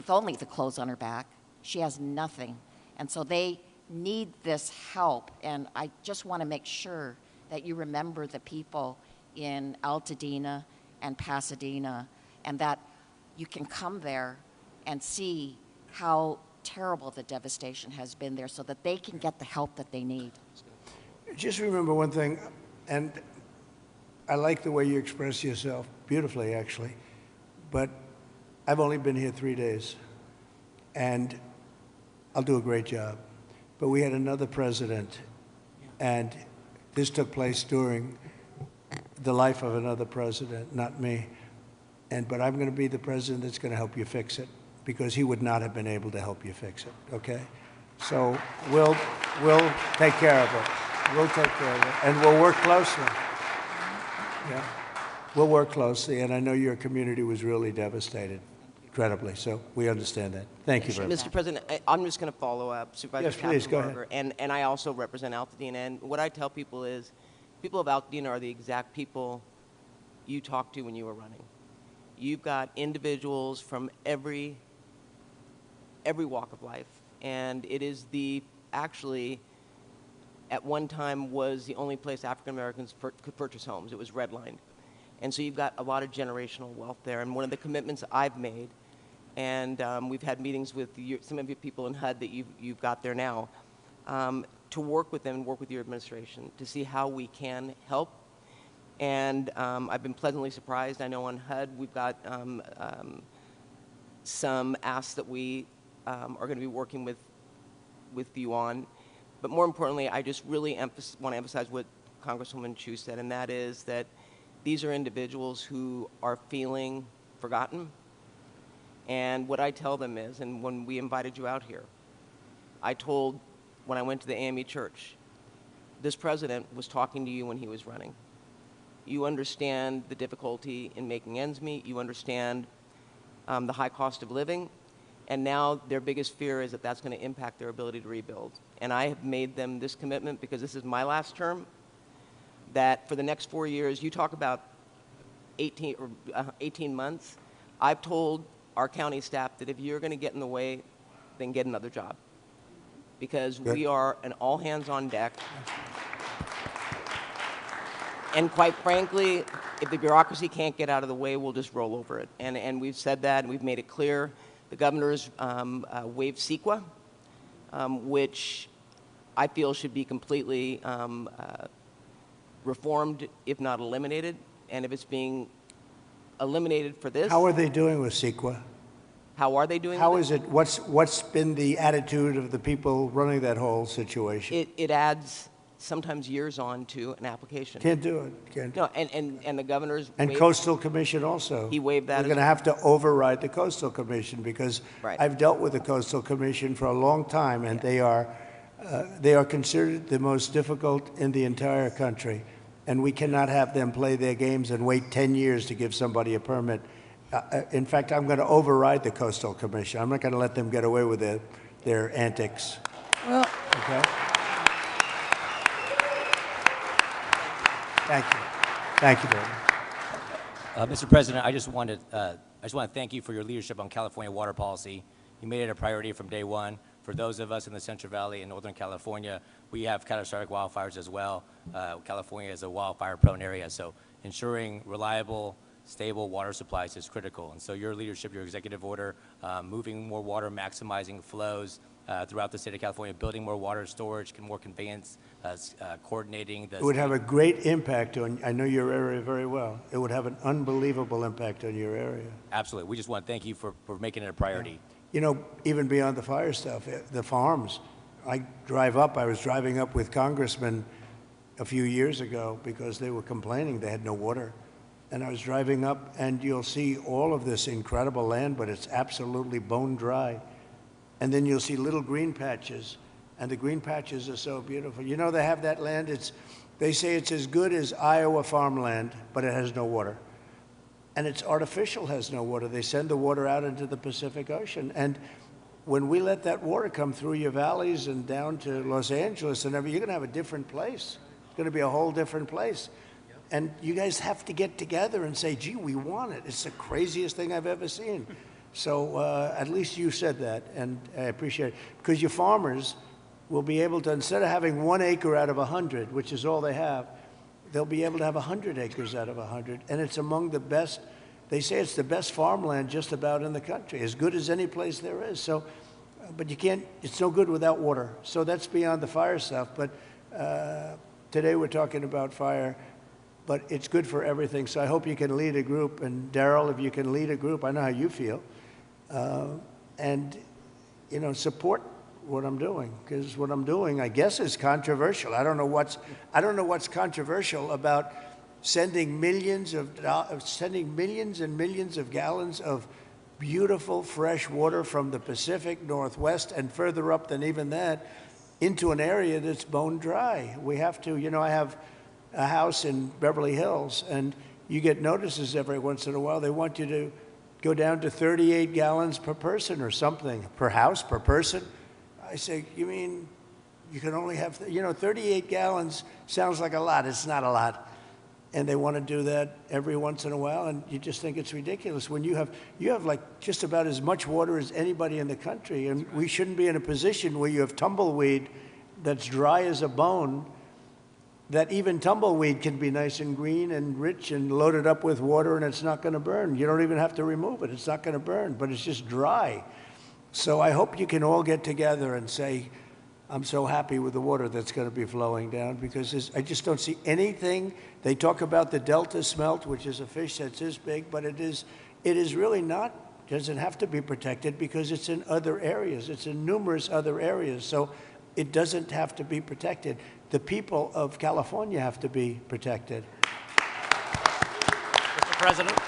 only the clothes on her back. She has nothing. And so they need this help, and I just want to make sure that you remember the people in Altadena and Pasadena, and that you can come there and see how terrible the devastation has been there so that they can get the help that they need. Just remember one thing, and I like the way you express yourself beautifully, actually, but I've only been here 3 days, and I'll do a great job. But we had another president, and this took place during the life of another president, not me. But I'm going to be the president that's going to help you fix it, because he would not have been able to help you fix it, okay? So we'll take care of it. We'll take care of it, and we'll work closely. Yeah, we'll work closely, and I know your community was really devastated, incredibly, so we understand that. Thank you very much. Mr. President, I'm just going to follow up. Supervisor Yes, please, go Katzenberger, and I also represent Altadena, and what I tell people is, people of Altadena are the exact people you talked to when you were running. You've got individuals from every walk of life, and it is actually, at one time, was the only place African Americans could purchase homes. It was redlined. And so you've got a lot of generational wealth there, and one of the commitments I've made, and we've had meetings with some of your people in HUD that you've got there now, to work with them and work with your administration to see how we can help. And I've been pleasantly surprised. I know on HUD we've got some asks that we are going to be working with you on. But more importantly, I just really want to emphasize what Congresswoman Chu said, and that is that these are individuals who are feeling forgotten. And what I tell them is, and when we invited you out here, I told, when I went to the AME church, this president was talking to you when he was running. You understand the difficulty in making ends meet. You understand the high cost of living. And now their biggest fear is that that's going to impact their ability to rebuild. And I have made them this commitment, because this is my last term, that for the next 4 years, you talk about 18 months, I've told our county staff that if you're going to get in the way, then get another job. Because we are an all hands on deck. And quite frankly, if the bureaucracy can't get out of the way, we'll just roll over it. And we've said that, and we've made it clear. The governor's waived CEQA, which I feel should be completely reformed, if not eliminated. And if it's being eliminated for this. How are they doing with CEQA? How are they doing How with is it, what's been the attitude of the people running that whole situation? It adds sometimes years on to an application. Can't do it. Can't. No, and the governor's And waived, Coastal Commission also. He waived that We're as going to well. have to override the Coastal Commission because Right. I've dealt with the Coastal Commission for a long time, and they are considered the most difficult in the entire country. And we cannot have them play their games and wait 10 years to give somebody a permit. In fact, I'm going to override the Coastal Commission. I'm not going to let them get away with their antics. Well, okay. Thank you. Thank you, David. Mr. President, I just want to thank you for your leadership on California water policy. You made it a priority from day one. For those of us in the Central Valley and Northern California, we have catastrophic wildfires as well. California is a wildfire-prone area, so ensuring reliable, stable water supplies is critical. And so your leadership, your executive order, moving more water, maximizing flows throughout the state of California, building more water storage, more conveyance, coordinating the... It would have a great impact on, I know your area very well. It would have an unbelievable impact on your area. Absolutely. We just want to thank you for making it a priority. You know, even beyond the fire stuff, the farms. I was driving up with congressmen a few years ago because they were complaining they had no water. And I was driving up, and you'll see all of this incredible land, but it's absolutely bone dry. And then you'll see little green patches, and the green patches are so beautiful. You know, they have that land, they say it's as good as Iowa farmland, but it has no water. And it's artificial, has no water. They send the water out into the Pacific Ocean. And when we let that water come through your valleys and down to Los Angeles and everything, you're going to have a different place. It's going to be a whole different place. And you guys have to get together and say, gee, we want it. It's the craziest thing I've ever seen. So at least you said that, and I appreciate it. Because your farmers will be able to, instead of having 1 acre out of 100, which is all they have, they'll be able to have 100 acres out of 100. And it's among the best, they say it's the best farmland just about in the country, as good as any place there is. So, but you can't, it's no good without water. So that's beyond the fire stuff. But today we're talking about fire, but it's good for everything. So I hope you can lead a group. And Daryl, if you can lead a group, I know how you feel. And, you know, support what I'm doing, because what I'm doing, I guess, is controversial. I don't know what's controversial about sending millions and millions of gallons of beautiful fresh water from the Pacific Northwest and further up than even that into an area that's bone dry. We have to, you know, I have a house in Beverly Hills, and you get notices every once in a while. They want you to go down to 38 gallons per person or something, per house, per person. I say, you mean you can only have, 38 gallons sounds like a lot. It's not a lot. And they want to do that every once in a while, and you just think it's ridiculous. When you have like just about as much water as anybody in the country, and we shouldn't be in a position where you have tumbleweed that's dry as a bone, that even tumbleweed can be nice and green and rich and loaded up with water, and it's not going to burn. You don't even have to remove it. It's not going to burn, but it's just dry. So I hope you can all get together and say, I'm so happy with the water that's going to be flowing down, because I just don't see anything. They talk about the Delta smelt, which is a fish that's this big, but it is really not, doesn't have to be protected because it's in other areas. It's in numerous other areas. So it doesn't have to be protected. The people of California have to be protected. Mr. President.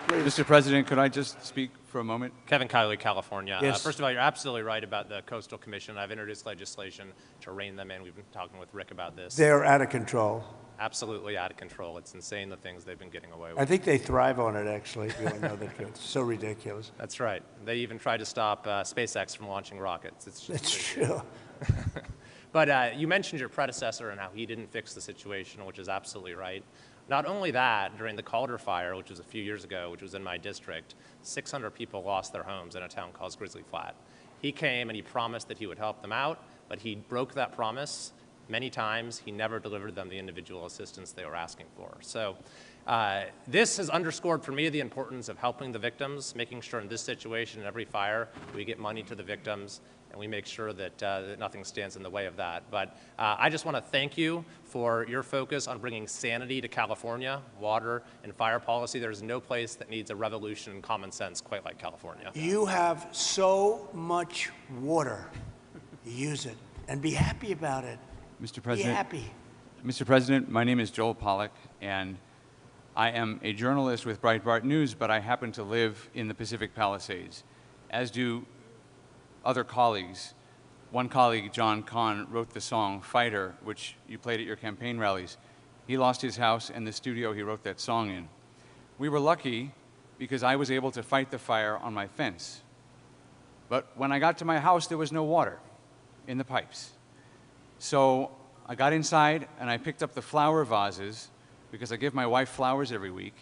Mr. President, could I just speak for a moment? Kevin Kiley, California. Yes. First of all, you're absolutely right about the Coastal Commission. I've introduced legislation to rein them in. We've been talking with Rick about this. They're out of control. Absolutely out of control. It's insane the things they've been getting away with. I think they thrive on it, actually, if you want to know the truth. It's so ridiculous. That's right. They even tried to stop SpaceX from launching rockets. That's true. But you mentioned your predecessor and how he didn't fix the situation, which is absolutely right. Not only that, during the Calder fire, which was a few years ago, which was in my district, 600 people lost their homes in a town called Grizzly Flat. He came and he promised that he would help them out, but he broke that promise many times. He never delivered them the individual assistance they were asking for. So This has underscored for me the importance of helping the victims, making sure in this situation, in every fire, we get money to the victims, and we make sure that, that nothing stands in the way of that. But I just want to thank you for your focus on bringing sanity to California, water and fire policy. There's no place that needs a revolution in common sense quite like California. You have so much water. Use it and be happy about it. Mr. President, be happy. Mr. President, my name is Joel Pollack, and I am a journalist with Breitbart News, but I happen to live in the Pacific Palisades, as do other colleagues. One colleague, John Kahn, wrote the song Fighter, which you played at your campaign rallies. He lost his house and the studio he wrote that song in. We were lucky because I was able to fight the fire on my fence. But when I got to my house, there was no water in the pipes. So I got inside and I picked up the flower vases because I give my wife flowers every week,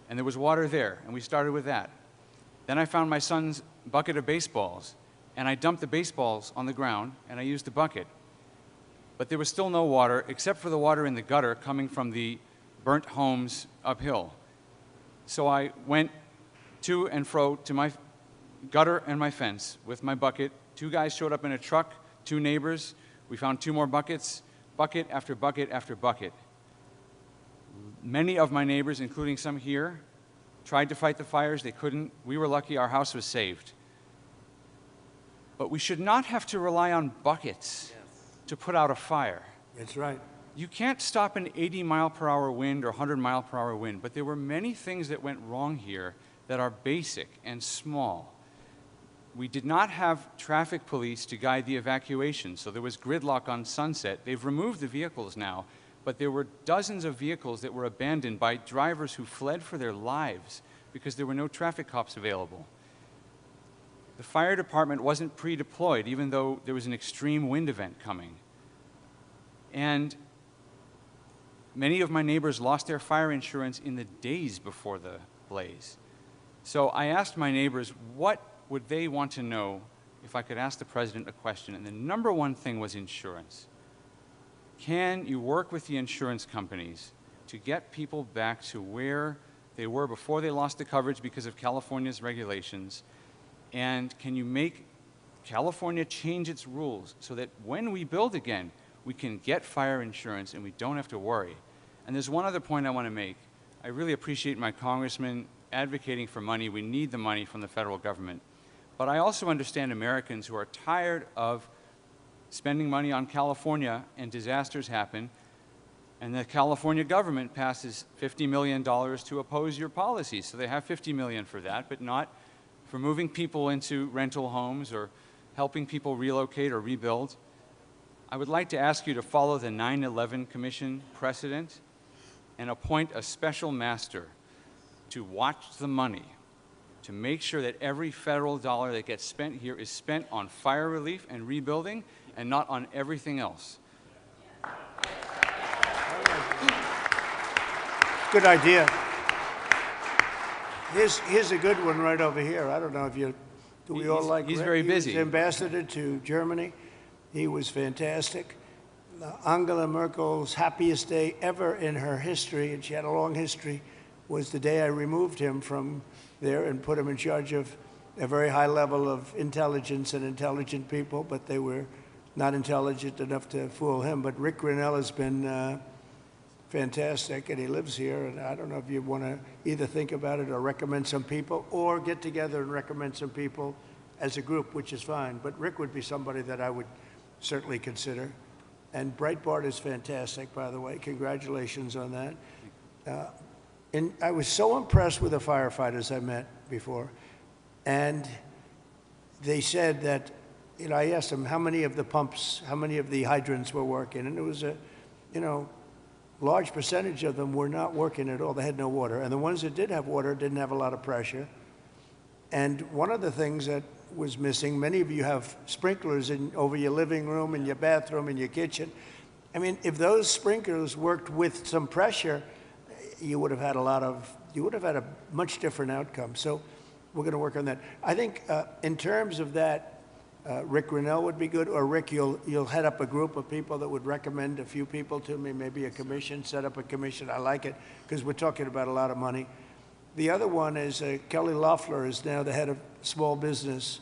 and there was water there, and we started with that. Then I found my son's bucket of baseballs, and I dumped the baseballs on the ground, and I used the bucket. But there was still no water, except for the water in the gutter coming from the burnt homes uphill. So I went to and fro to my gutter and my fence with my bucket. 2 guys showed up in a truck, 2 neighbors. We found 2 more buckets, bucket after bucket after bucket. Many of my neighbors, including some here, tried to fight the fires. They couldn't. We were lucky our house was saved. But we should not have to rely on buckets to put out a fire. That's right. You can't stop an 80-mile-per-hour wind or 100-mile-per-hour wind, but there were many things that went wrong here that are basic and small. We did not have traffic police to guide the evacuation, so there was gridlock on Sunset. They've removed the vehicles now, but there were dozens of vehicles that were abandoned by drivers who fled for their lives because there were no traffic cops available. The fire department wasn't pre-deployed, even though there was an extreme wind event coming. And many of my neighbors lost their fire insurance in the days before the blaze. So I asked my neighbors, what would they want to know if I could ask the president a question? And the number one thing was insurance. Can you work with the insurance companies to get people back to where they were before they lost the coverage because of California's regulations? And can you make California change its rules so that when we build again, we can get fire insurance and we don't have to worry? And there's one other point I want to make. I really appreciate my congressman advocating for money. We need the money from the federal government. But I also understand Americans who are tired of spending money on California and disasters happen, and the California government passes $50 million to oppose your policies. So they have $50 million for that, but not for moving people into rental homes or helping people relocate or rebuild. I would like to ask you to follow the 9/11 Commission precedent and appoint a special master to watch the money, to make sure that every federal dollar that gets spent here is spent on fire relief and rebuilding and not on everything else. Good idea. Here's a good one right over here. I don't know if you, do we all like He's Rick? very busy. He was ambassador to Germany. He was fantastic. Angela Merkel's happiest day ever in her history, and she had a long history, was the day I removed him from there and put him in charge of a very high level of intelligence and intelligent people, but they were not intelligent enough to fool him. But Rick Grinnell has been fantastic, and he lives here, and I don't know if you want to either think about it or recommend some people or get together and recommend some people as a group, which is fine. But Rick would be somebody that I would certainly consider. And Breitbart is fantastic, by the way. Congratulations on that. And I was so impressed with the firefighters I met before. And they said that, you know, I asked them how many of the pumps, how many of the hydrants were working. And it was a, you know, large percentage of them were not working at all. They had no water. And the ones that did have water didn't have a lot of pressure. And one of the things that was missing, many of you have sprinklers over your living room and your bathroom and your kitchen. I mean, if those sprinklers worked with some pressure, you would have had a much different outcome. So we're going to work on that. I think in terms of that, Rick Grinnell would be good, or Rick, you'll head up a group of people that would recommend a few people to me, maybe a commission, set up a commission. I like it, because we're talking about a lot of money. The other one is Kelly Loeffler is now the head of small business,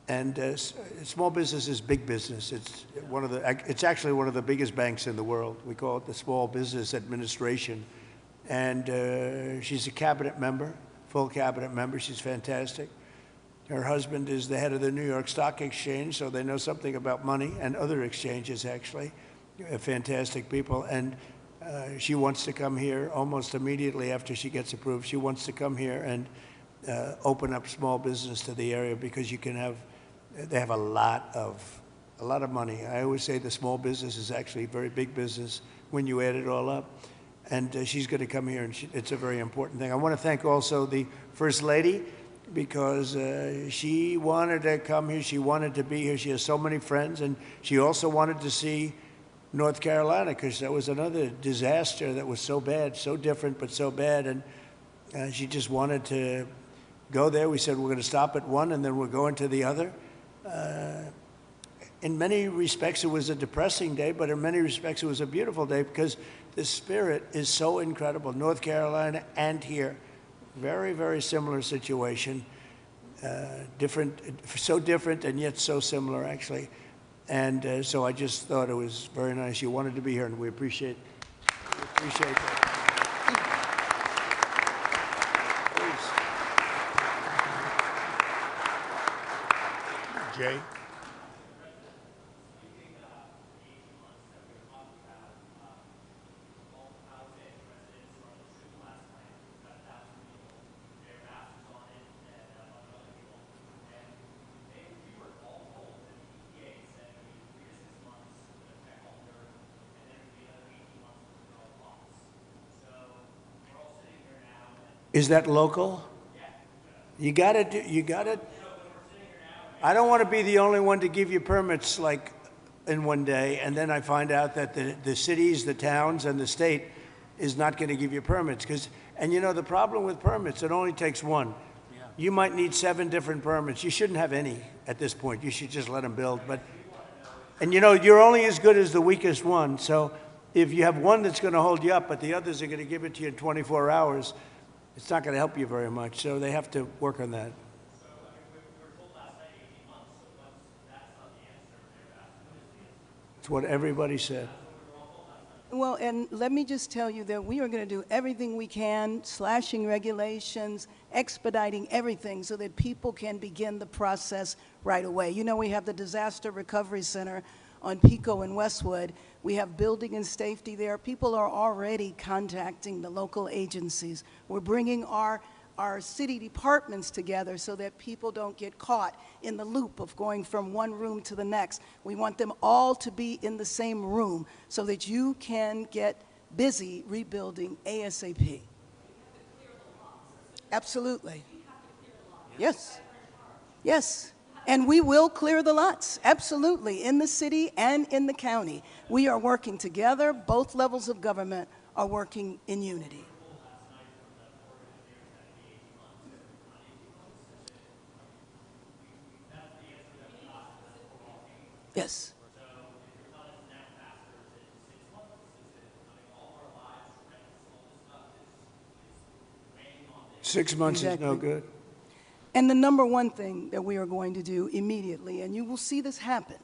and small business is big business. It's actually one of the biggest banks in the world. We call it the Small Business Administration, and she's a cabinet member, full cabinet member. She's fantastic. Her husband is the head of the New York Stock Exchange, so they know something about money, and other exchanges, actually. Fantastic people. And she wants to come here almost immediately after she gets approved. She wants to come here and open up small business to the area, because they have a lot of money. I always say the small business is actually very big business when you add it all up. And she's going to come here, and it's a very important thing. I want to thank also the First Lady, because she wanted to come here. She wanted to be here. She has so many friends, and she also wanted to see North Carolina, because that was another disaster that was so bad, so different, but so bad. And she just wanted to go there. We said we're going to stop at one, and then we're going to the other. In many respects, it was a depressing day, but in many respects, it was a beautiful day, because the spirit is so incredible. North Carolina and here. Very, very similar situation. So different and yet so similar, actually. And so I just thought it was very nice. You wanted to be here, and we appreciate that. Please. Jay? Is that local? You gotta. I don't want to be the only one to give you permits like in one day, and then I find out that the cities, the towns, and the state is not going to give you permits. And you know, the problem with permits, it only takes one. You might need 7 different permits. You shouldn't have any at this point. You should just let them build. And you know, you're only as good as the weakest one. So if you have one that's going to hold you up, but the others are going to give it to you in 24 hours, it's not going to help you very much. So they have to work on that. It's what everybody said. Well, and let me just tell you that we are going to do everything we can, slashing regulations, expediting everything so that people can begin the process right away. You know, we have the Disaster Recovery Center on Pico and Westwood. We have building and safety there. People are already contacting the local agencies. We're bringing our city departments together so that people don't get caught in the loop of going from one room to the next. We want them all to be in the same room so that you can get busy rebuilding ASAP. Absolutely. Yes. Yes. And we will clear the lots, absolutely, in the city and in the county. We are working together. Both levels of government are working in unity. Yes. 6 months is no good. And the number one thing that we are going to do immediately, and you will see this happen,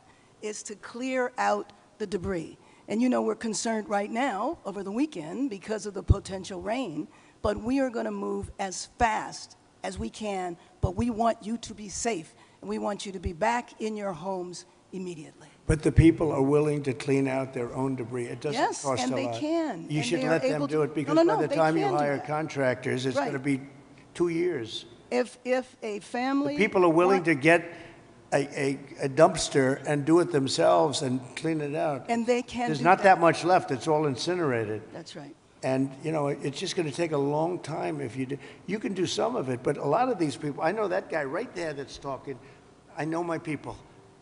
is to clear out the debris. And you know, we're concerned right now over the weekend because of the potential rain, but we are going to move as fast as we can, but we want you to be safe, and we want you to be back in your homes immediately. But the people are willing to clean out their own debris. It doesn't cost a lot. Yes, and they can. You should let them do it, because by the time you hire contractors, it's going to be 2 years. If a family... The people are willing to get a dumpster and do it themselves and clean it out. And they can There's not that much left. It's all incinerated. That's right. And, you know, it's just going to take a long time if you do. You can do some of it, but a lot of these people, I know that guy right there that's talking. I know my people.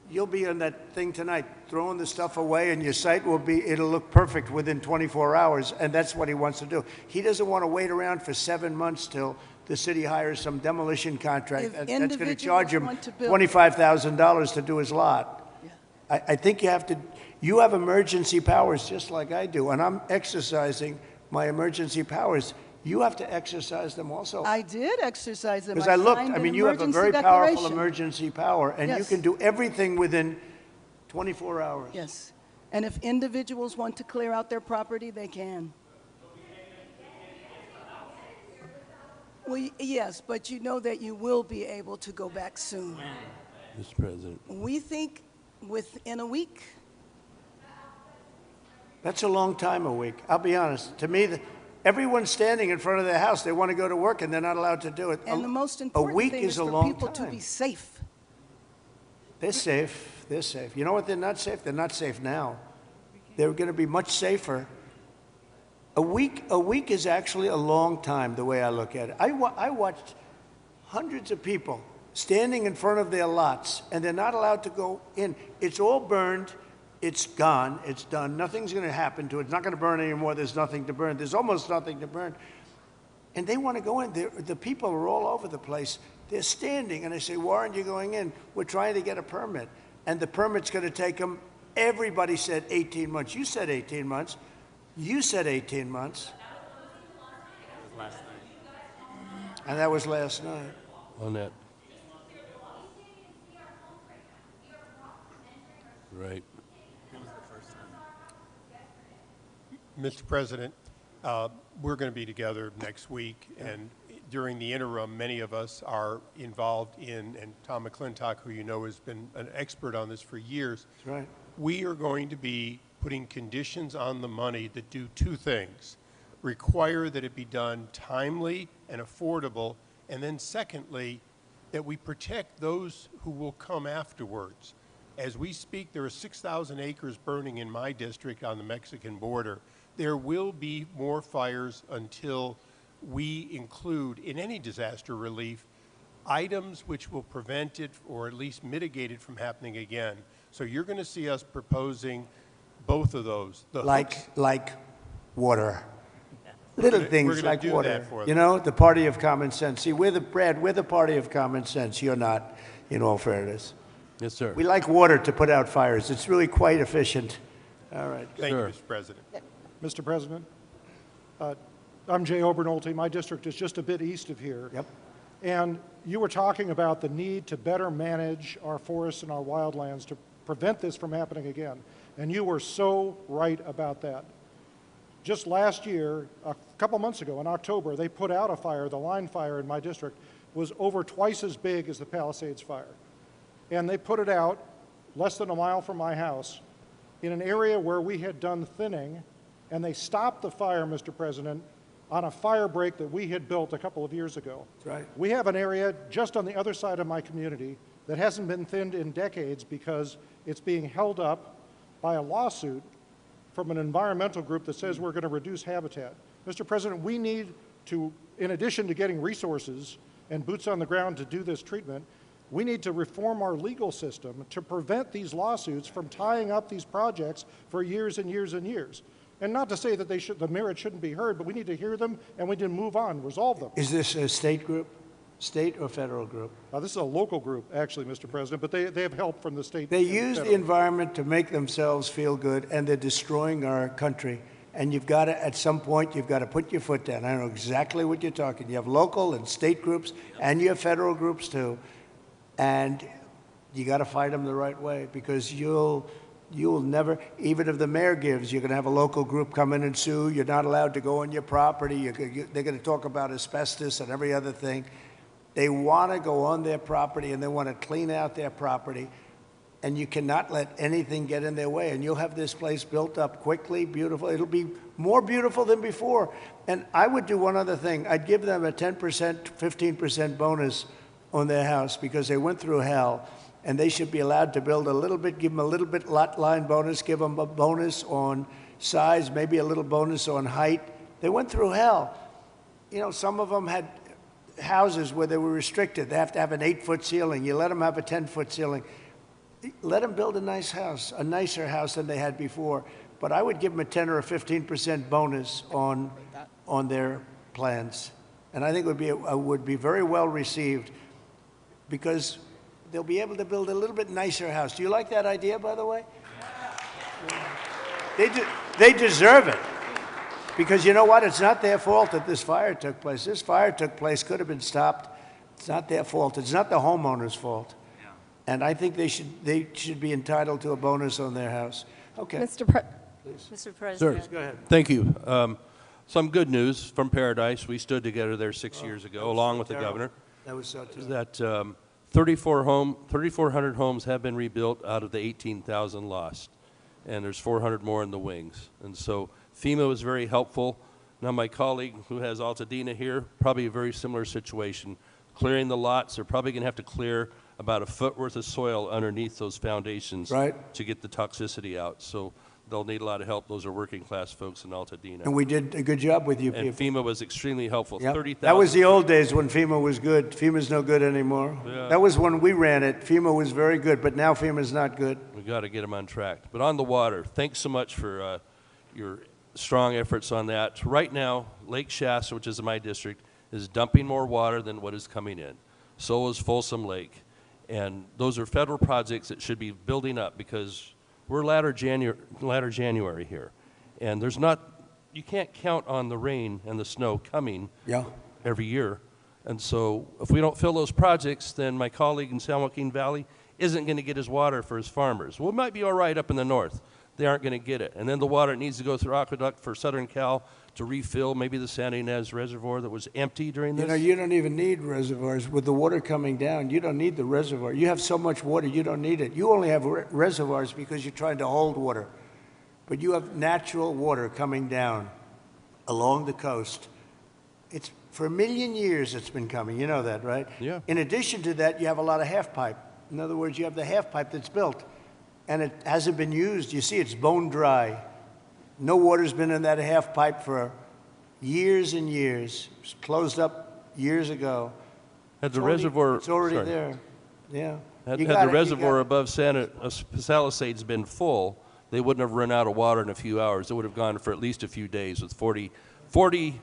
You'll be on that thing tonight, throwing the stuff away, and your site will be, it'll look perfect within 24 hours, and that's what he wants to do. He doesn't want to wait around for 7 months till the city hires some demolition contract If that's going to individuals charge him want to build- $25,000 to do his lot. I think you have emergency powers just like I do, and I'm exercising my emergency powers. You have to exercise them also. I did exercise them. Because I looked, signed I an mean, you have a emergency very powerful declaration. emergency power, and you Yes. can do everything within 24 hours. Yes. And if individuals want to clear out their property, they can. Well, yes, but you know that you will be able to go back soon. Mr. President. We think within a week. That's a long time, a week. I'll be honest. To me, everyone's standing in front of their house. They want to go to work, and they're not allowed to do it. And the most a important week thing is is a for long people time. to be safe. They're safe. They're safe. You know what? They're not safe. They're not safe now. They're going to be much safer. A week is actually a long time, the way I look at it. I watched hundreds of people standing in front of their lots, and they're not allowed to go in. It's all burned. It's gone. It's done. Nothing's going to happen to it. It's not going to burn anymore. There's nothing to burn. There's almost nothing to burn. And they want to go in. The people are all over the place. They're standing, and I say, why aren't you going in? We're trying to get a permit. And the permit's going to take them, everybody said 18 months. You said 18 months. You said 18 months. Last night. And that was last night. On that. Right. Mr. President, we're going to be together next week, and during the interim, many of us are involved in, and Tom McClintock, who you know has been an expert on this for years, That's right. we are going to be putting conditions on the money that do two things. Require that it be done timely and affordable, and then secondly, that we protect those who will come afterwards. As we speak, there are 6,000 acres burning in my district on the Mexican border. There will be more fires until we include in any disaster relief items which will prevent it or at least mitigate it from happening again. So you're going to see us proposing both of those. Like water. Little things like do water. that for them. You know, the party of common sense. See, we're the party of common sense. You're not, in all fairness. Yes, sir. We like water to put out fires. It's really quite efficient. All right. Thank you, Mr. President. Mr. President, I'm Jay Obernolte. My district is just a bit east of here. Yep. And you were talking about the need to better manage our forests and our wildlands to prevent this from happening again. And you were so right about that. Just last year, a couple months ago in October, they put out a fire. The line fire in my district was over twice as big as the Palisades fire. And they put it out less than a mile from my house in an area where we had done thinning, and they stopped the fire, Mr. President, on a fire break that we had built a couple of years ago. That's right. We have an area just on the other side of my community that hasn't been thinned in decades because it's being held up by a lawsuit from an environmental group that says we're going to reduce habitat. Mr. President, we need to, in addition to getting resources and boots on the ground to do this treatment, we need to reform our legal system to prevent these lawsuits from tying up these projects for years and years and years. And not to say that the merit shouldn't be heard, but we need to hear them and we need to move on, resolve them. Is this a state group? State or federal group? This is a local group, actually, Mr. President, but they have help from the state. They and use the federal. environment to make themselves feel good, and they're destroying our country. And you've got to, at some point, you've got to put your foot down. I know exactly what you're talking. You have local and state groups, and you have federal groups too. And you got to fight them the right way, because you'll never, even if the mayor gives, you're going to have a local group come in and sue. You're not allowed to go on your property. They're going to talk about asbestos and every other thing. They want to go on their property, and they want to clean out their property, and you cannot let anything get in their way. And you'll have this place built up quickly, beautiful. It'll be more beautiful than before. And I would do one other thing. I'd give them a 10%, 15% bonus on their house, because they went through hell, and they should be allowed to build a little bit, give them a little bit lot line bonus, give them a bonus on size, maybe a little bonus on height. They went through hell. You know, some of them had houses where they were restricted. They have to have an 8-foot ceiling. You let them have a 10-foot ceiling. Let them build a nice house, a nicer house than they had before. But I would give them a 10 or a 15% bonus on their plans. And I think it would be very well received because they'll be able to build a little bit nicer house. Do you like that idea, by the way? They deserve it. Because you know what? It's not their fault that this fire took place. This fire took place, could have been stopped. It's not their fault. It's not the homeowner's fault. Yeah. And I think they should be entitled to a bonus on their house. Okay. Mr. President. Sir, go ahead. Thank you. Some good news from Paradise. We stood together there 6 years ago, along with the governor. That was so terrible. That 3,400 homes have been rebuilt out of the 18,000 lost, and there's 400 more in the wings. And so FEMA was very helpful. Now my colleague who has Altadena here, probably a very similar situation. Clearing the lots, they're probably going to have to clear about a foot worth of soil underneath those foundations to get the toxicity out. So they'll need a lot of help. Those are working class folks in Altadena. And we did a good job with you and people. FEMA was extremely helpful. Yep. 30,000. That was the old days when FEMA was good. FEMA's no good anymore. Yeah. That was when we ran it. FEMA was very good, but now FEMA's not good. We got to get them on track. But on the water, thanks so much for your strong efforts on that. Right now, Lake Shasta, which is in my district, is dumping more water than what is coming in. So is Folsom Lake. And those are federal projects that should be building up because we're latter January here. And there's not, you can't count on the rain and the snow coming every year. And so if we don't fill those projects, then my colleague in San Joaquin Valley isn't going to get his water for his farmers. Well, it might be all right up in the north. They aren't going to get it. And then the water needs to go through aqueduct for Southern Cal to refill maybe the Santa Ynez Reservoir that was empty during this. You know, you don't even need reservoirs. With the water coming down, you don't need the reservoir. You have so much water, you don't need it. You only have reservoirs because you're trying to hold water. But you have natural water coming down along the coast. It's for 1 million years it's been coming. You know that, right? Yeah. In addition to that, you have a lot of half pipe. In other words, you have the half pipe that's built. And it hasn't been used. You see, it's bone dry. No water's been in that half pipe for years and years. It was closed up years ago. Had the reservoir, it's already there. Yeah. Had the reservoir above Santa Palisades been full, they wouldn't have run out of water in a few hours. It would have gone for at least a few days with 40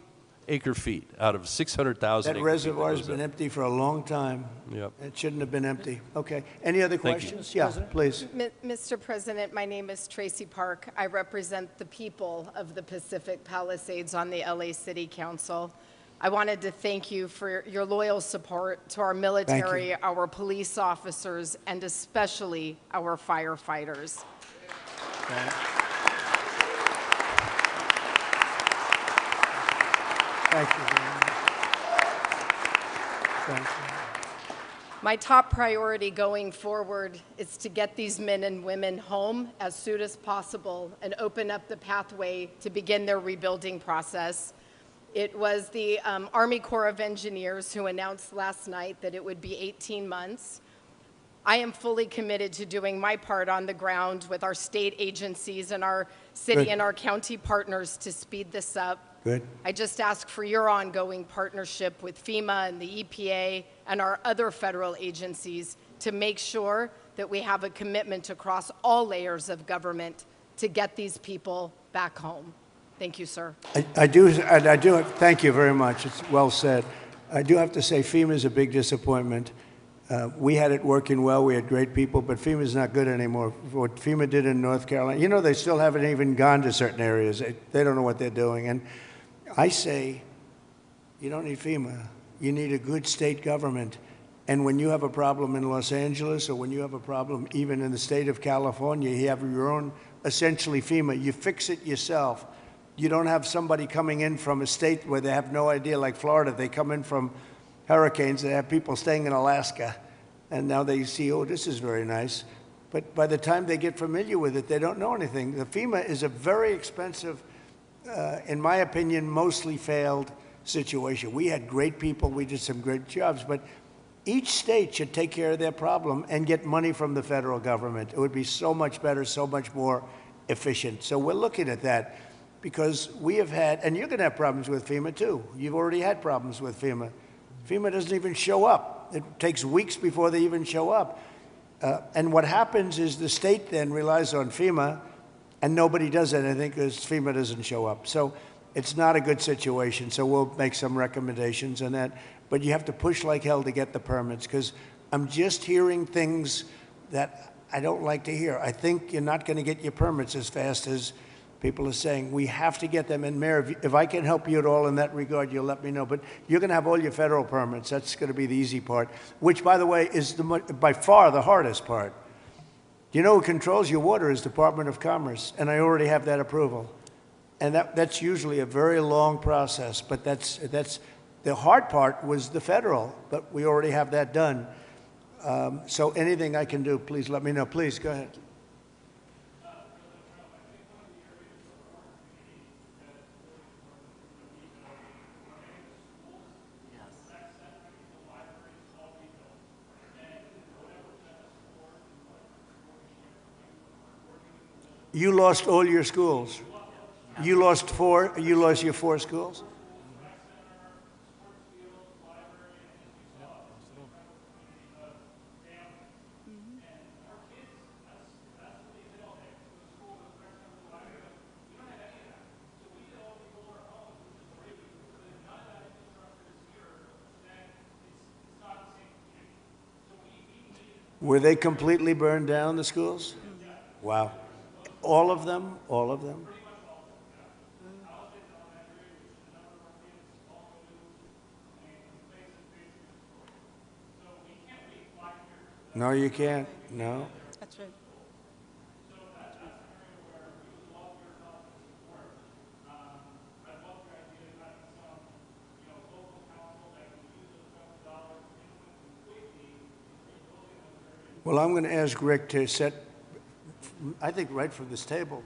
acre feet out of 600,000 That reservoir's been empty for a long time. Yep. It shouldn't have been empty. Okay. Any other questions? Yeah, please. Mr. President, my name is Tracy Park. I represent the people of the Pacific Palisades on the LA City Council. I wanted to thank you for your loyal support to our military, our police officers, and especially our firefighters. Thank you very much. Thank you. My top priority going forward is to get these men and women home as soon as possible and open up the pathway to begin their rebuilding process. It was the Army Corps of Engineers who announced last night that it would be 18 months. I am fully committed to doing my part on the ground with our state agencies and our city and our county partners to speed this up. Good. I just ask for your ongoing partnership with FEMA and the EPA and our other federal agencies to make sure that we have a commitment across all layers of government to get these people back home. Thank you, sir. I do, thank you very much. It's well said. I do have to say FEMA is a big disappointment. We had it working well. We had great people, but FEMA's not good anymore. What FEMA did in North Carolina, you know, they still haven't even gone to certain areas. They don't know what they're doing. And I say, you don't need FEMA. You need a good state government. And when you have a problem in Los Angeles or when you have a problem even in the state of California, you have your own, essentially FEMA. You fix it yourself. You don't have somebody coming in from a state where they have no idea, like Florida. They come in from hurricanes. They have people staying in Alaska. And now they see, oh, this is very nice. But by the time they get familiar with it, they don't know anything. The FEMA is a very expensive, in my opinion, mostly failed situation. We had great people. We did some great jobs. But each state should take care of their problem and get money from the federal government. It would be so much better, so much more efficient. So we're looking at that because we have had, and you're going to have problems with FEMA too. You've already had problems with FEMA. FEMA doesn't even show up. It takes weeks before they even show up. And what happens is the state then relies on FEMA and nobody does anything because FEMA doesn't show up. So it's not a good situation, so we'll make some recommendations on that. But you have to push like hell to get the permits, because I'm just hearing things that I don't like to hear. I think you're not going to get your permits as fast as people are saying. We have to get them. And Mayor, if I can help you at all in that regard, you'll let me know. But you're going to have all your federal permits. That's going to be the easy part, which, by the way, is by far the hardest part. You know who controls your water is Department of Commerce, and I already have that approval. And that's usually a very long process, but that's the hard part was the federal, but we already have that done. So anything I can do, please let me know. Please, go ahead. You lost all your schools. You lost your 4 schools? Were they completely burned down, the schools? Wow. All of them? All of them? No, you can't. No. That's right. Well, I'm going to ask Rick to set, I think right from this table,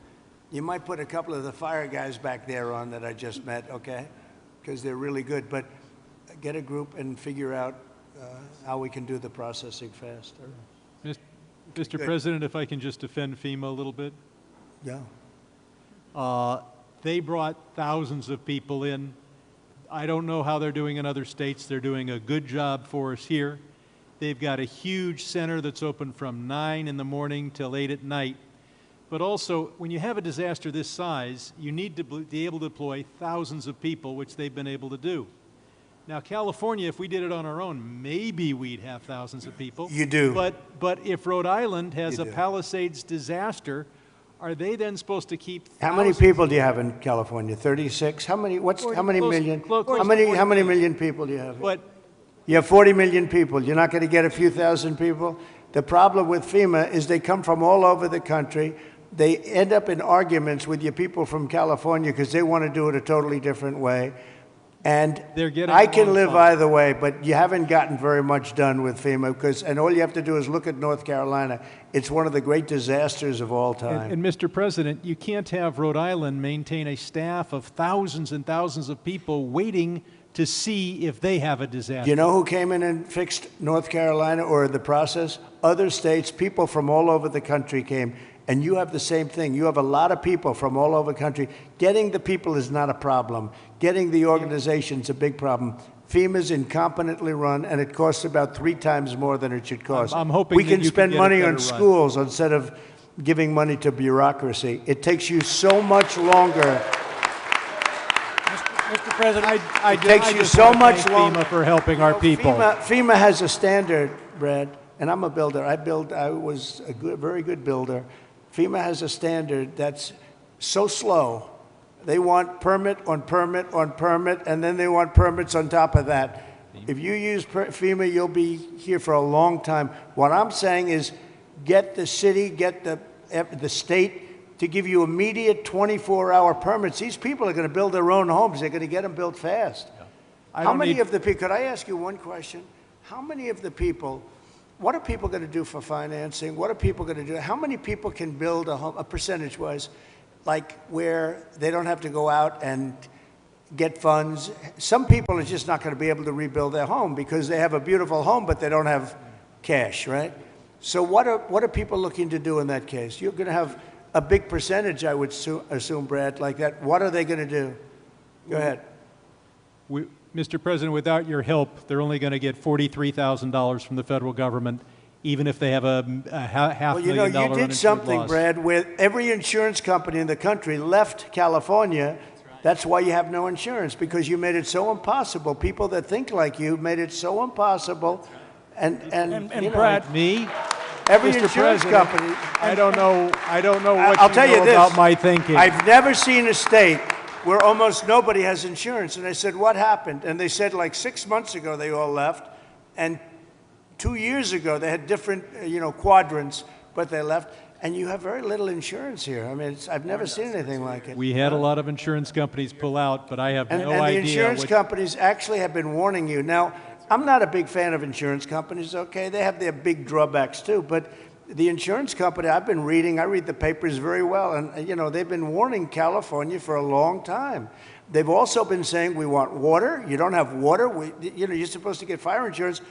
you might put a couple of the fire guys back there on that I just met, okay? Because they're really good. But get a group and figure out how we can do the processing faster. Mr. President, if I can just defend FEMA a little bit. Yeah. They brought thousands of people in. I don't know how they're doing in other states. They're doing a good job for us here. They've got a huge center that's open from 9 in the morning till 8 at night. But also, when you have a disaster this size, you need to be able to deploy thousands of people, which they've been able to do. Now, California, if we did it on our own, maybe we'd have thousands of people. You do. But if Rhode Island has a Palisades disaster, are they then supposed to keep How many people do you have in California? 36? How many? How many million? How many million people do you have? You have 40 million people. You're not going to get a few thousand people? The problem with FEMA is they come from all over the country. They end up in arguments with your people from California because they want to do it a totally different way. And I can live either way, but you haven't gotten very much done with FEMA and all you have to do is look at North Carolina. It's one of the great disasters of all time. And Mr. President, you can't have Rhode Island maintain a staff of thousands and thousands of people waiting to see if they have a disaster. Do you know who came in and fixed North Carolina or the process? Other states, people from all over the country came. And you have the same thing. You have a lot of people from all over the country. Getting the people is not a problem. Getting the organization's a big problem. FEMA's incompetently run, and it costs about 3 times more than it should cost. I'm hoping we that can you spend can get money a on better run. schools instead of giving money to bureaucracy. It takes you so much longer. Mr. President, It takes you so much longer. FEMA for helping our people. FEMA has a standard, Brad, and I'm a builder. I was a very good builder. FEMA has a standard that's so slow. They want permit on permit on permit, and then they want permits on top of that. If you use FEMA, you'll be here for a long time. What I'm saying is get the city, get the state to give you immediate 24-hour permits. These people are going to build their own homes. They're going to get them built fast. How many of the people, could I ask you one question? How many of the people, what are people going to do for financing? What are people going to do? How many people can build a home, percentage-wise, like where they don't have to go out and get funds? Some people are just not going to be able to rebuild their home because they have a beautiful home, but they don't have cash, right? So what are people looking to do in that case? You're going to have a big percentage, I would assume, Brad, like that. What are they going to do? Go ahead. Mr. President, without your help, they're only going to get $43,000 from the federal government, even if they have a $500,000 you did something, loss. Brad, where every insurance company in the country left California That's why you have no insurance, because you made it so impossible. People that think like you made it so impossible. And you know, Brad, me? every Mr. insurance President, company. I don't know what I'll you tell know you this, about my thinking. I've never seen a state where almost nobody has insurance. And I said, what happened? And they said like 6 months ago they all left, and 2 years ago they had different quadrants, but they left. And you have very little insurance here. I mean, I've never seen anything like it. We had a lot of insurance companies pull out, but I have no idea. And the insurance companies actually have been warning you. Now, I'm not a big fan of insurance companies, okay? They have their big drawbacks too, but the insurance company, I read the papers very well, and they've been warning California for a long time. They've also been saying, we want water. You don't have water. You're supposed to get fire insurance.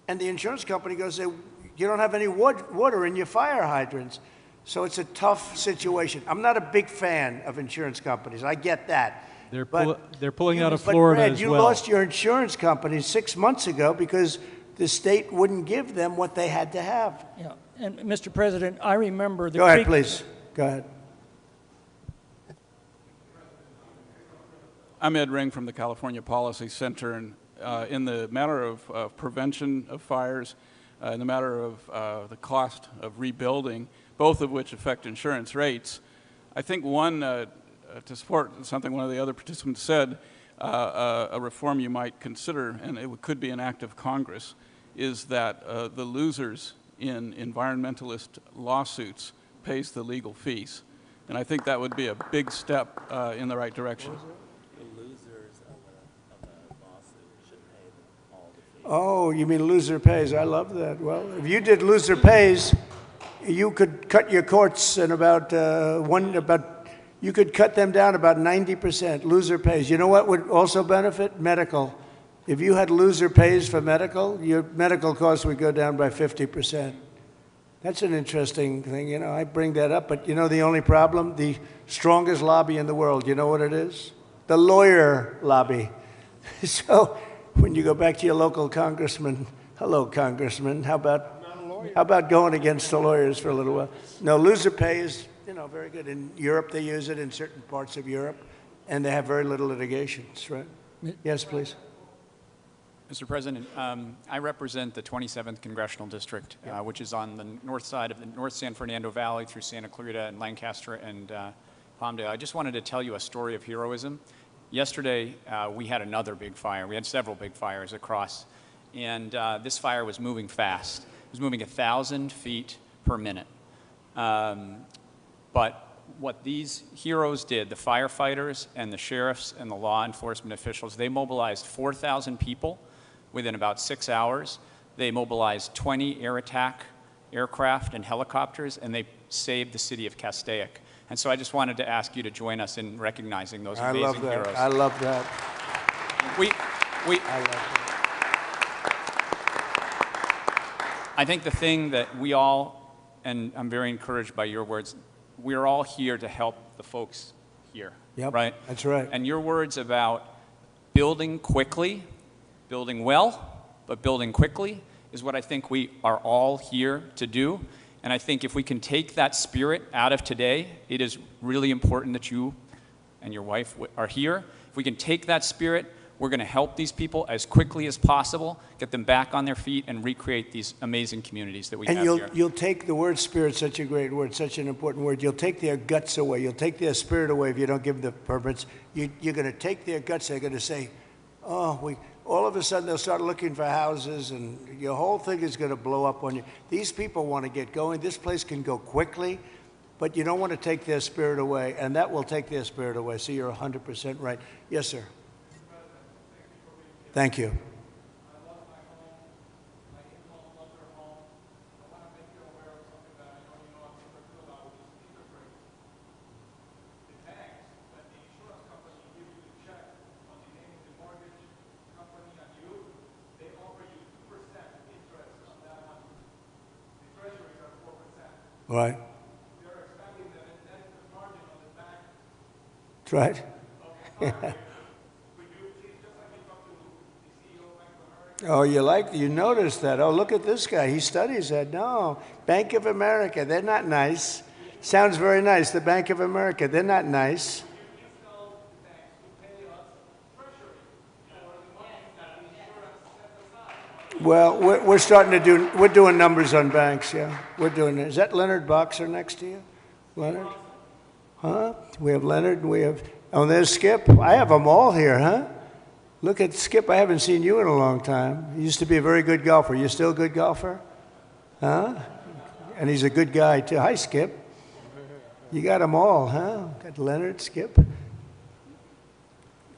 And the insurance company goes, you don't have any water in your fire hydrants. So it's a tough situation. I'm not a big fan of insurance companies. I get that. They're pulling out of Florida Brad, as you well. lost your insurance company 6 months ago because the state wouldn't give them what they had to have. Yeah, and Mr. President, I remember the Go ahead, please. Go ahead. I'm Ed Ring from the California Policy Center, and in the matter of prevention of fires, in the matter of the cost of rebuilding, both of which affect insurance rates, I think one, to support something one of the other participants said, a reform you might consider, and it could be an act of Congress, is that the losers in environmentalist lawsuits pays the legal fees. And I think that would be a big step in the right direction. Oh, you mean loser pays. I love that. Well, if you did loser pays, you could cut your courts in you could cut them down about 90%, loser pays. You know what would also benefit? Medical. If you had loser pays for medical, your medical costs would go down by 50%. That's an interesting thing. I bring that up, but the only problem? The strongest lobby in the world, you know what it is? The lawyer lobby. So when you go back to your local congressman, hello, congressman, how about going against the lawyers for a little while? No, loser pay is, very good. In Europe, they use it in certain parts of Europe, and they have very little litigations, right? Yes, please. Mr. President, I represent the 27th Congressional District, which is on the north side of the North San Fernando Valley through Santa Clarita and Lancaster and Palmdale. I just wanted to tell you a story of heroism. Yesterday, we had another big fire. We had several big fires across, and this fire was moving fast. It was moving 1,000 feet per minute. But what these heroes did, the firefighters and the sheriffs and the law enforcement officials, they mobilized 4,000 people within about 6 hours. They mobilized 20 air attack aircraft and helicopters, and they saved the city of Castaic. And so I just wanted to ask you to join us in recognizing those amazing heroes. I love that. I think the thing that we all, and I'm very encouraged by your words, we're all here to help the folks here, right? That's right. And your words about building quickly, building well, but building quickly is what I think we are all here to do. And I think if we can take that spirit out of today, it is really important that you and your wife are here. If we can take that spirit, we're going to help these people as quickly as possible, get them back on their feet, and recreate these amazing communities that we have here. And you'll take the word spirit, such a great word, such an important word. You'll take their guts away. You'll take their spirit away if you don't give the permits. You're going to take their guts. They're going to say, all of a sudden they'll start looking for houses, and your whole thing is going to blow up on you. These people want to get going. This place can go quickly, but you don't want to take their spirit away, and that will take their spirit away. So you're 100% right. Yes, sir. Thank you. Right. That's right. Oh, you noticed that. Oh, look at this guy. He studies that. No, Bank of America, they're not nice. Sounds very nice. The Bank of America, they're not nice. Well, we're starting to do, we're doing numbers on banks, yeah. We're doing it. Is that Leonard Boxer next to you? Leonard? Huh? We have Leonard, and we have, oh, there's Skip. I have them all here, huh? Look at Skip. I haven't seen you in a long time. You used to be a very good golfer. You still a good golfer? Huh? And he's a good guy, too. Hi, Skip. You got them all, huh? Got Leonard, Skip.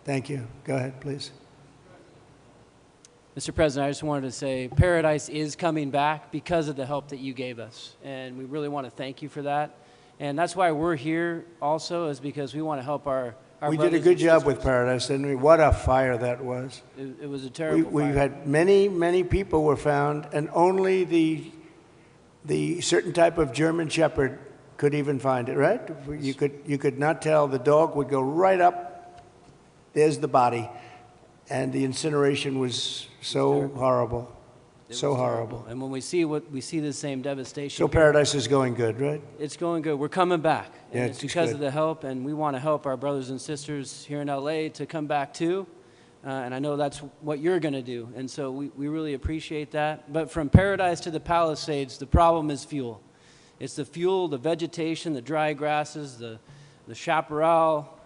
Thank you. Go ahead, please. Mr. President, I just wanted to say Paradise is coming back because of the help that you gave us. And we really want to thank you for that. And that's why we're here also, is because we want to help our We did a good job with Paradise, didn't we? What a fire that was. It was a terrible fire. We've had many people were found, and only the certain type of German Shepherd could even find it, right? You could not tell. The dog would go right up. There's the body. And the incineration was so horrible. So horrible. And when we see the same devastation. So Paradise is going good, right? It's going good. We're coming back. Yeah, And it's because of the help, and we want to help our brothers and sisters here in LA to come back too. And I know that's what you're going to do. And so we really appreciate that. But from Paradise to the Palisades, the problem is fuel. It's the fuel, the vegetation, the dry grasses, the chaparral.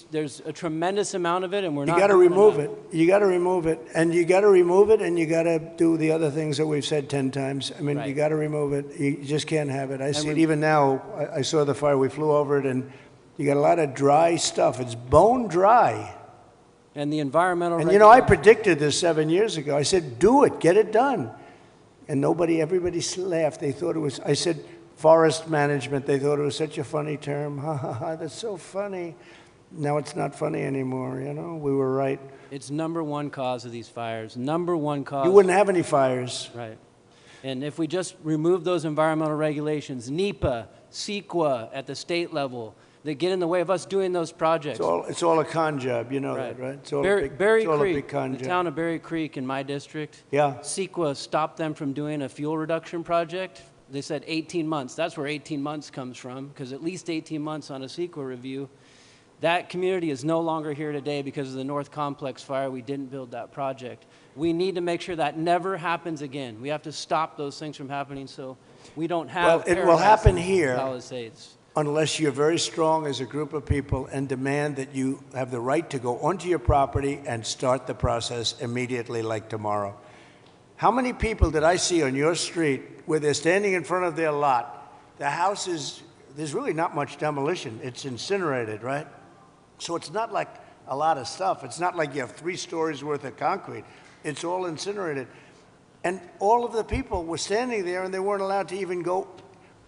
There's a tremendous amount of it, and we're not. You got to remove it. You got to remove it, and you got to remove it, and you got to do the other things that we've said 10 times. I mean, you got to remove it. You just can't have it. I see it even now. I saw the fire. We flew over it, and you got a lot of dry stuff. It's bone dry. And the environmental. And you know, I predicted this 7 years ago. I said, do it, get it done. And everybody laughed. They thought it was. I said, forest management. They thought it was such a funny term. Ha ha ha. That's so funny. Now it's not funny anymore, you know? We were right. It's #1 cause of these fires. #1 cause. You wouldn't have any fires. Right. And if we just remove those environmental regulations, NEPA, CEQA at the state level, they get in the way of us doing those projects. It's all a con job, you know that, right? It's all a big con the job. town of Berry Creek in my district, yeah. CEQA stopped them from doing a fuel reduction project. They said 18 months. That's where 18 months comes from, because at least 18 months on a CEQA review. That community is no longer here today because of the North Complex fire. We didn't build that project. We need to make sure that never happens again. We have to stop those things from happening so we don't have. Well, it will happen here Palisades. unless you're very strong as a group of people and demand that you have the right to go onto your property and start the process immediately, like tomorrow. How many people did I see on your street where they're standing in front of their lot? The house is, there's really not much demolition. It's incinerated, right? So it's not like a lot of stuff. It's not like you have 3 stories worth of concrete. It's all incinerated. And all of the people were standing there and they weren't allowed to even go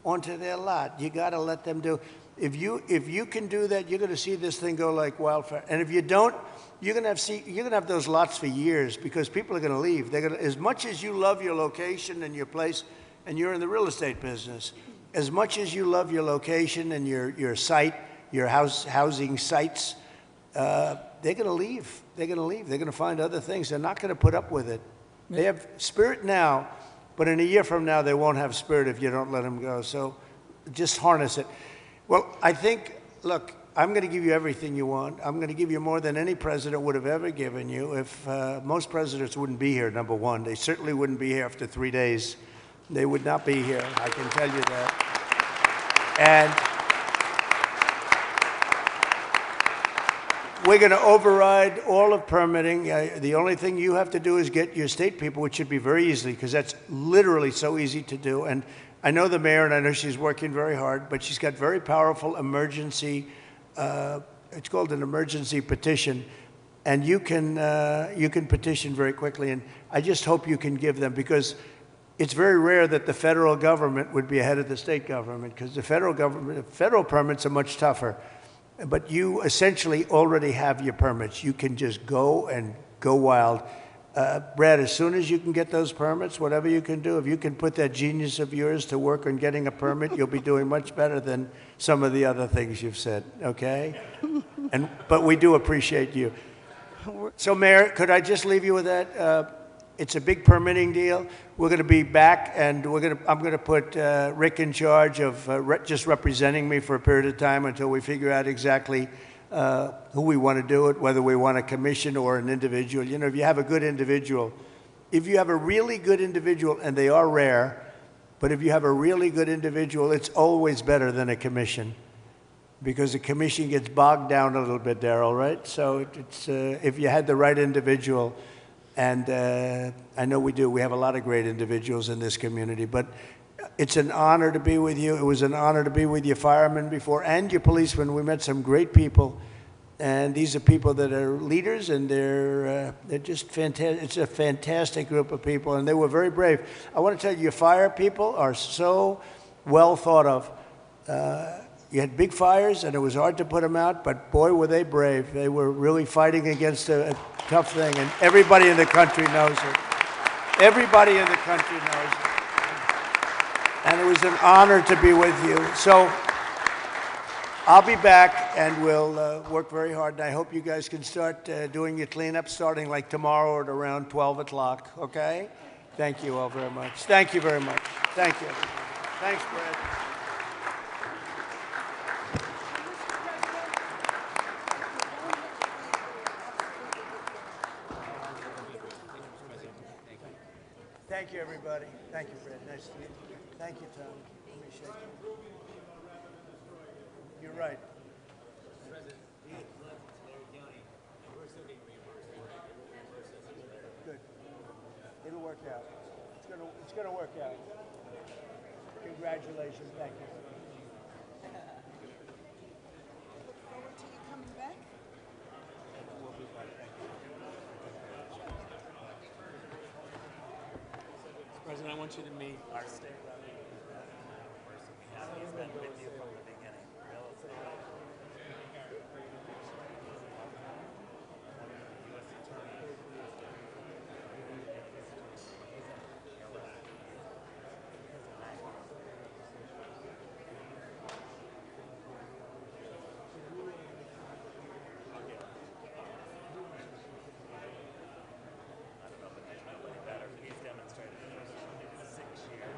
onto their lot. You got to let them do. If you can do that, you're going to see this thing go like wildfire. And if you don't, you're going to have those lots for years because people are going to leave. They're going to, as much as you love your location and your place, and you're in the real estate business, as much as you love your location and your site, your housing sites, they're going to leave. They're going to leave. They're going to find other things. They're not going to put up with it. They have spirit now, but in a year from now, they won't have spirit if you don't let them go. So just harness it. Well, I think, look, I'm going to give you everything you want. I'm going to give you more than any president would have ever given you. If most presidents wouldn't be here, number one. They certainly wouldn't be here after 3 days. They would not be here. I can tell you that. And we're going to override all of permitting. The only thing you have to do is get your state people, which should be very easy, because that's literally so easy to do. And I know the mayor, and I know she's working very hard, but she's got very powerful emergency, it's called an emergency petition, and you can petition very quickly. And I just hope you can give them, because it's very rare that the federal government would be ahead of the state government, because the federal permits are much tougher. But you essentially already have your permits. You can just go and go wild. Brad, as soon as you can get those permits, whatever you can do, if you can put that genius of yours to work on getting a permit, you'll be doing much better than some of the other things you've said, okay? But we do appreciate you. So, Mayor, could I just leave you with that? It's a big permitting deal. We're going to be back, and I'm going to put Rick in charge of just representing me for a period of time until we figure out exactly who we want to do it, whether we want a commission or an individual. You know, if you have a good individual, if you have a really good individual, and they are rare, but if you have a really good individual, it's always better than a commission, because a commission gets bogged down a little bit, Darrell, right? So it's, if you had the right individual, and I know we do, we have a lot of great individuals in this community, but it's an honor to be with you. It was an honor to be with your firemen before and your policemen. We met some great people, and these are people that are leaders, and they're just fantastic. It's a fantastic group of people, and they were very brave. I want to tell you, your fire people are so well thought of. You had big fires, and it was hard to put them out, but boy, were they brave. They were really fighting against a tough thing, and everybody in the country knows it. Everybody in the country knows it. And it was an honor to be with you. So I'll be back, and we'll work very hard, and I hope you guys can start doing your cleanup starting like tomorrow at around 12 o'clock, okay? Thank you all very much. Thank you very much. Thank you. Thanks, Brad. Thank you, everybody. Thank you, Fred. Nice to meet you. Thank you, Tom. Let me shake you. You're right. Good. It'll work out. It's gonna work out. Congratulations. Thank you. Look forward to you coming back. We'll be back. Thank you. President, I want you to meet our state rep. He's been with you from the beginning. He's demonstrated for 6 years.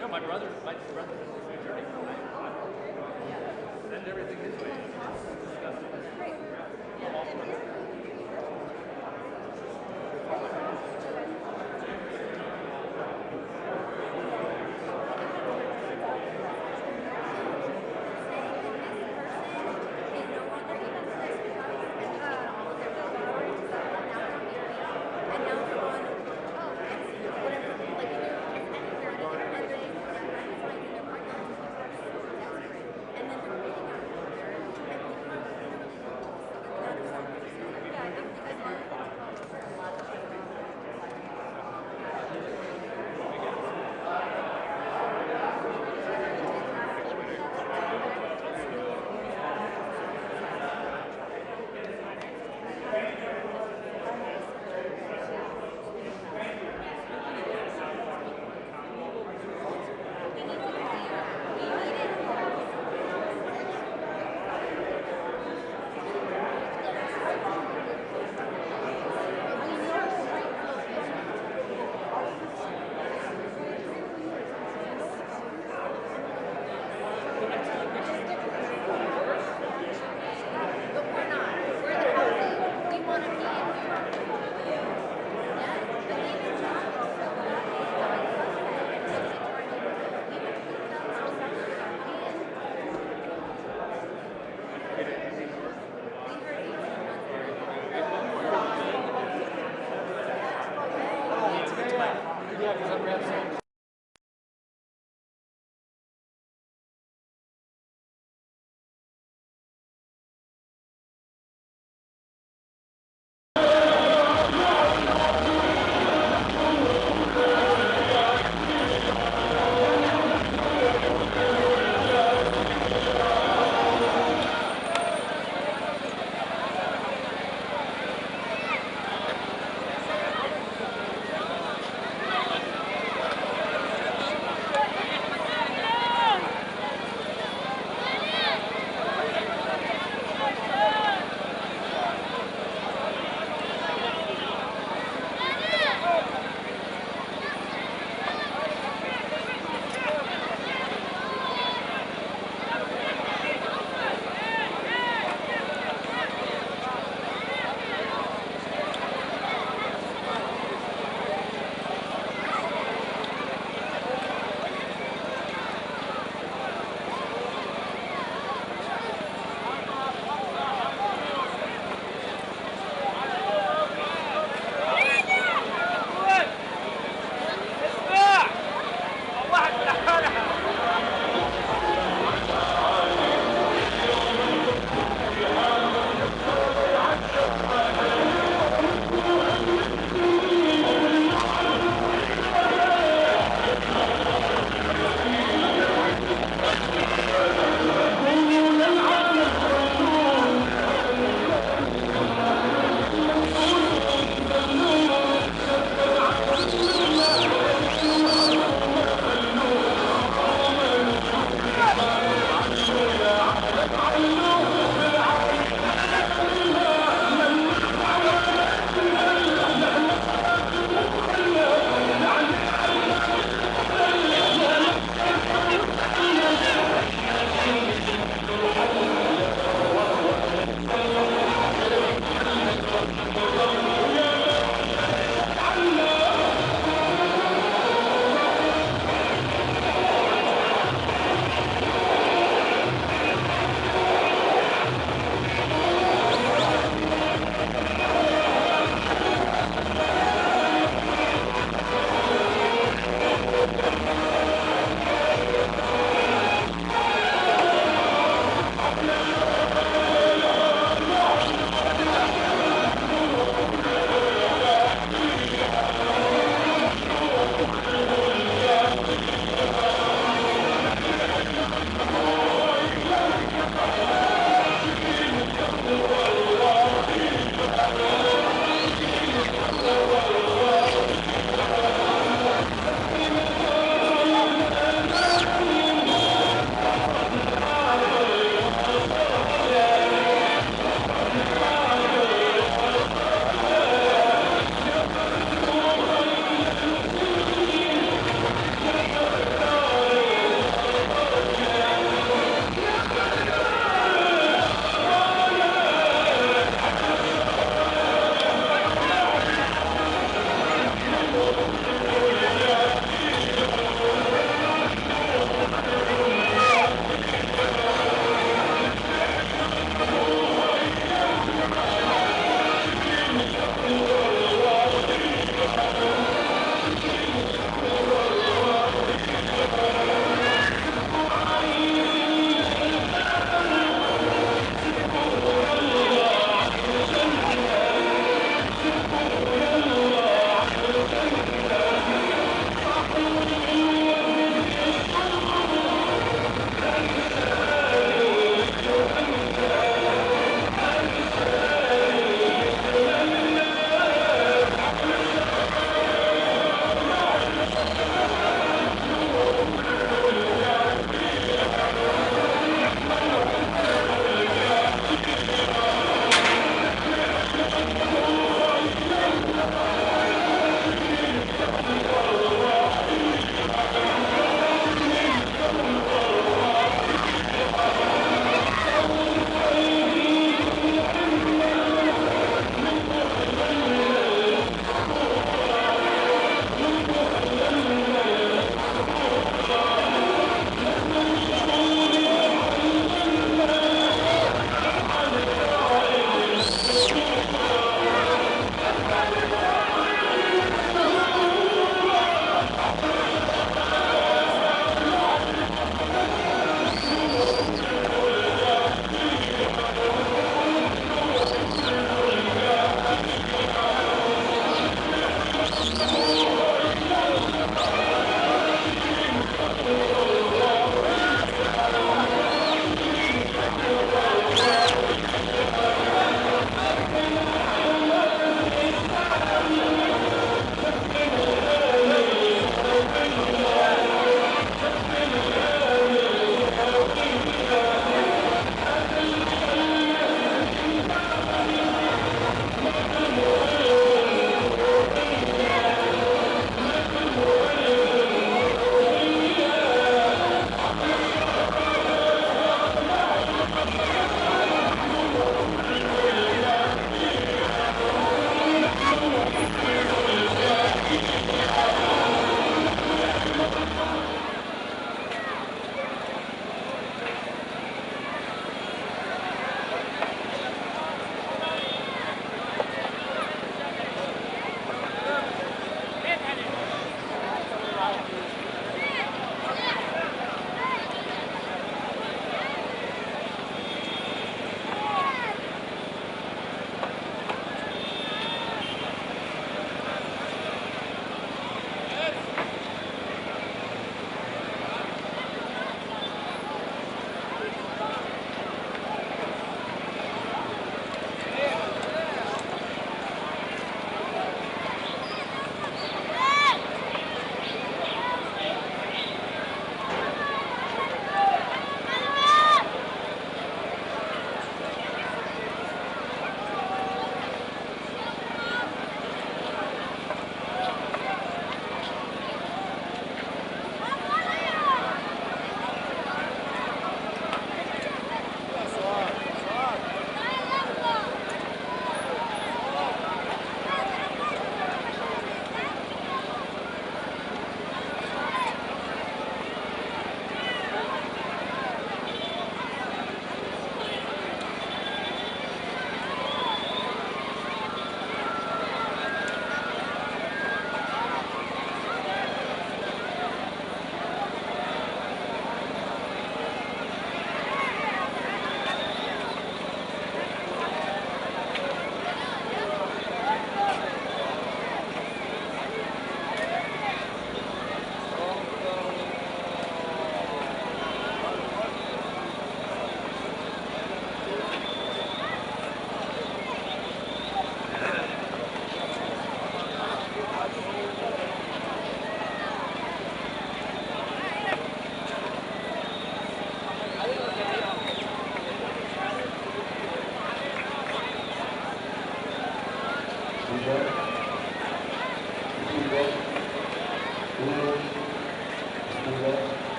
No, my brother is an attorney. Send everything his way.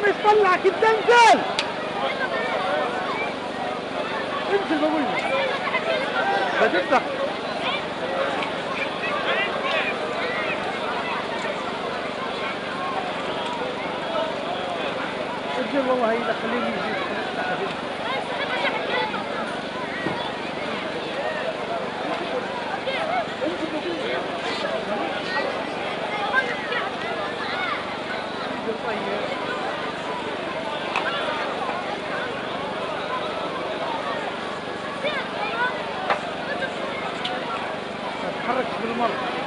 مش طلعك انت انزل انزل بقول لك بتفتح انزل والله اذا خليني يجيب تتحركش بالمرة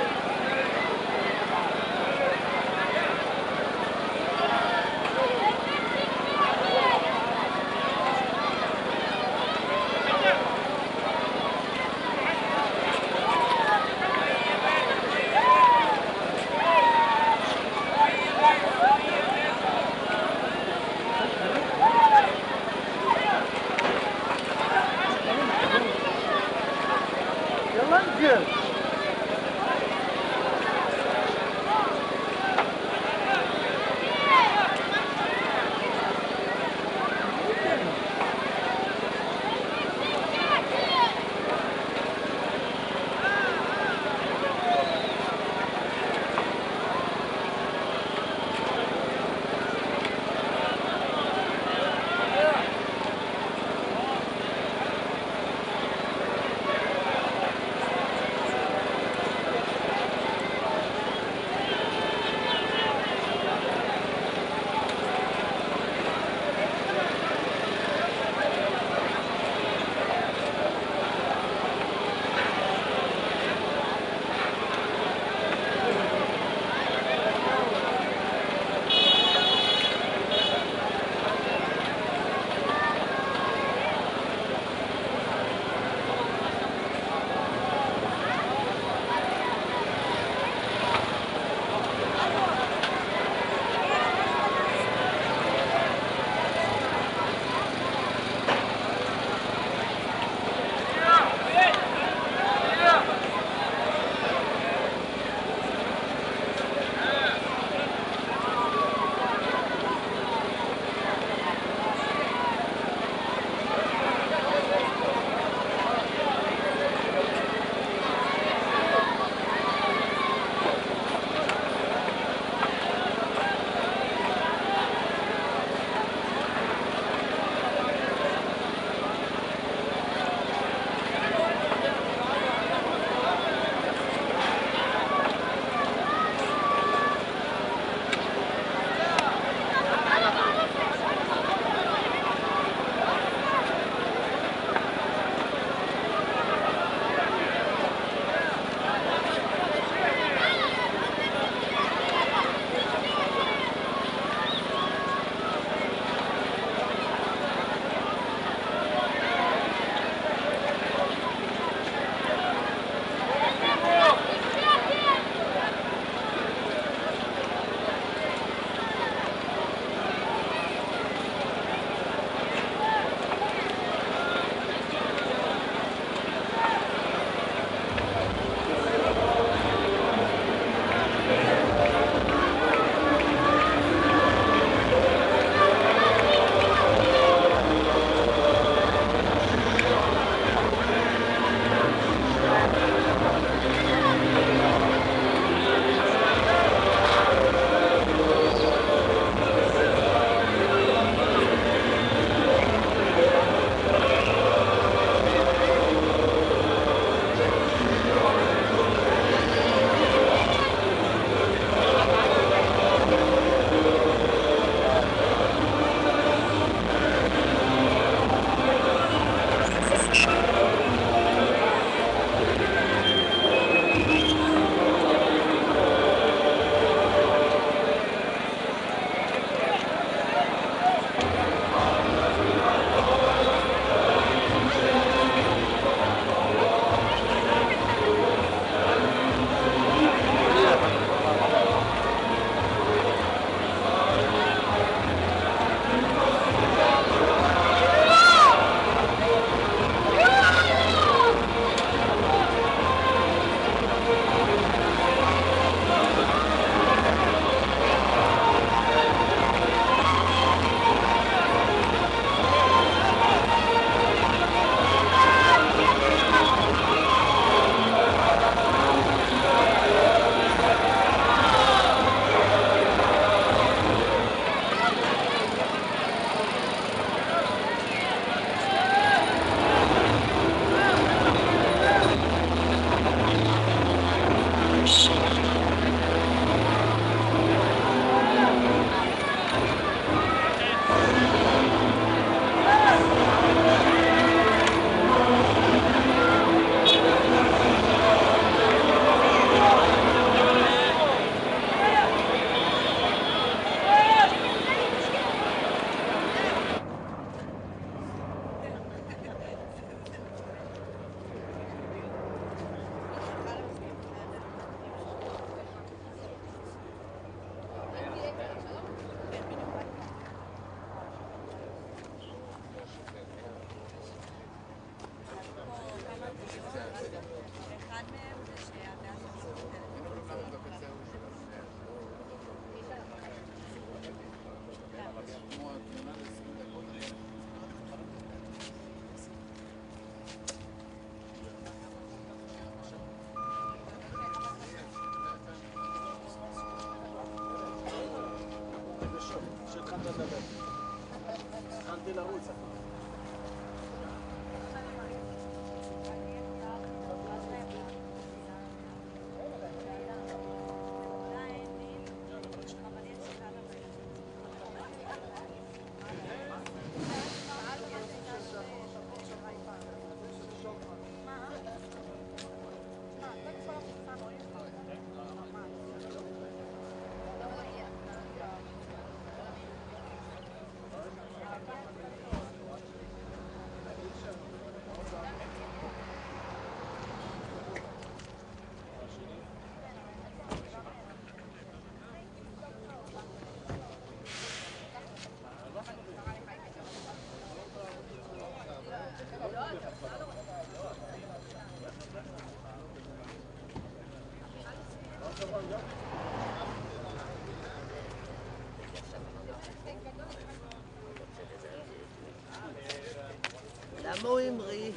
למה הוא המריא?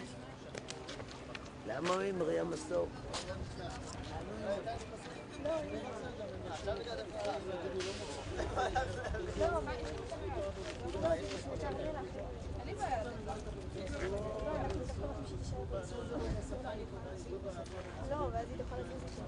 למה הוא המריא המסוק? לא, ואז היא תוכל לזוז עכשיו.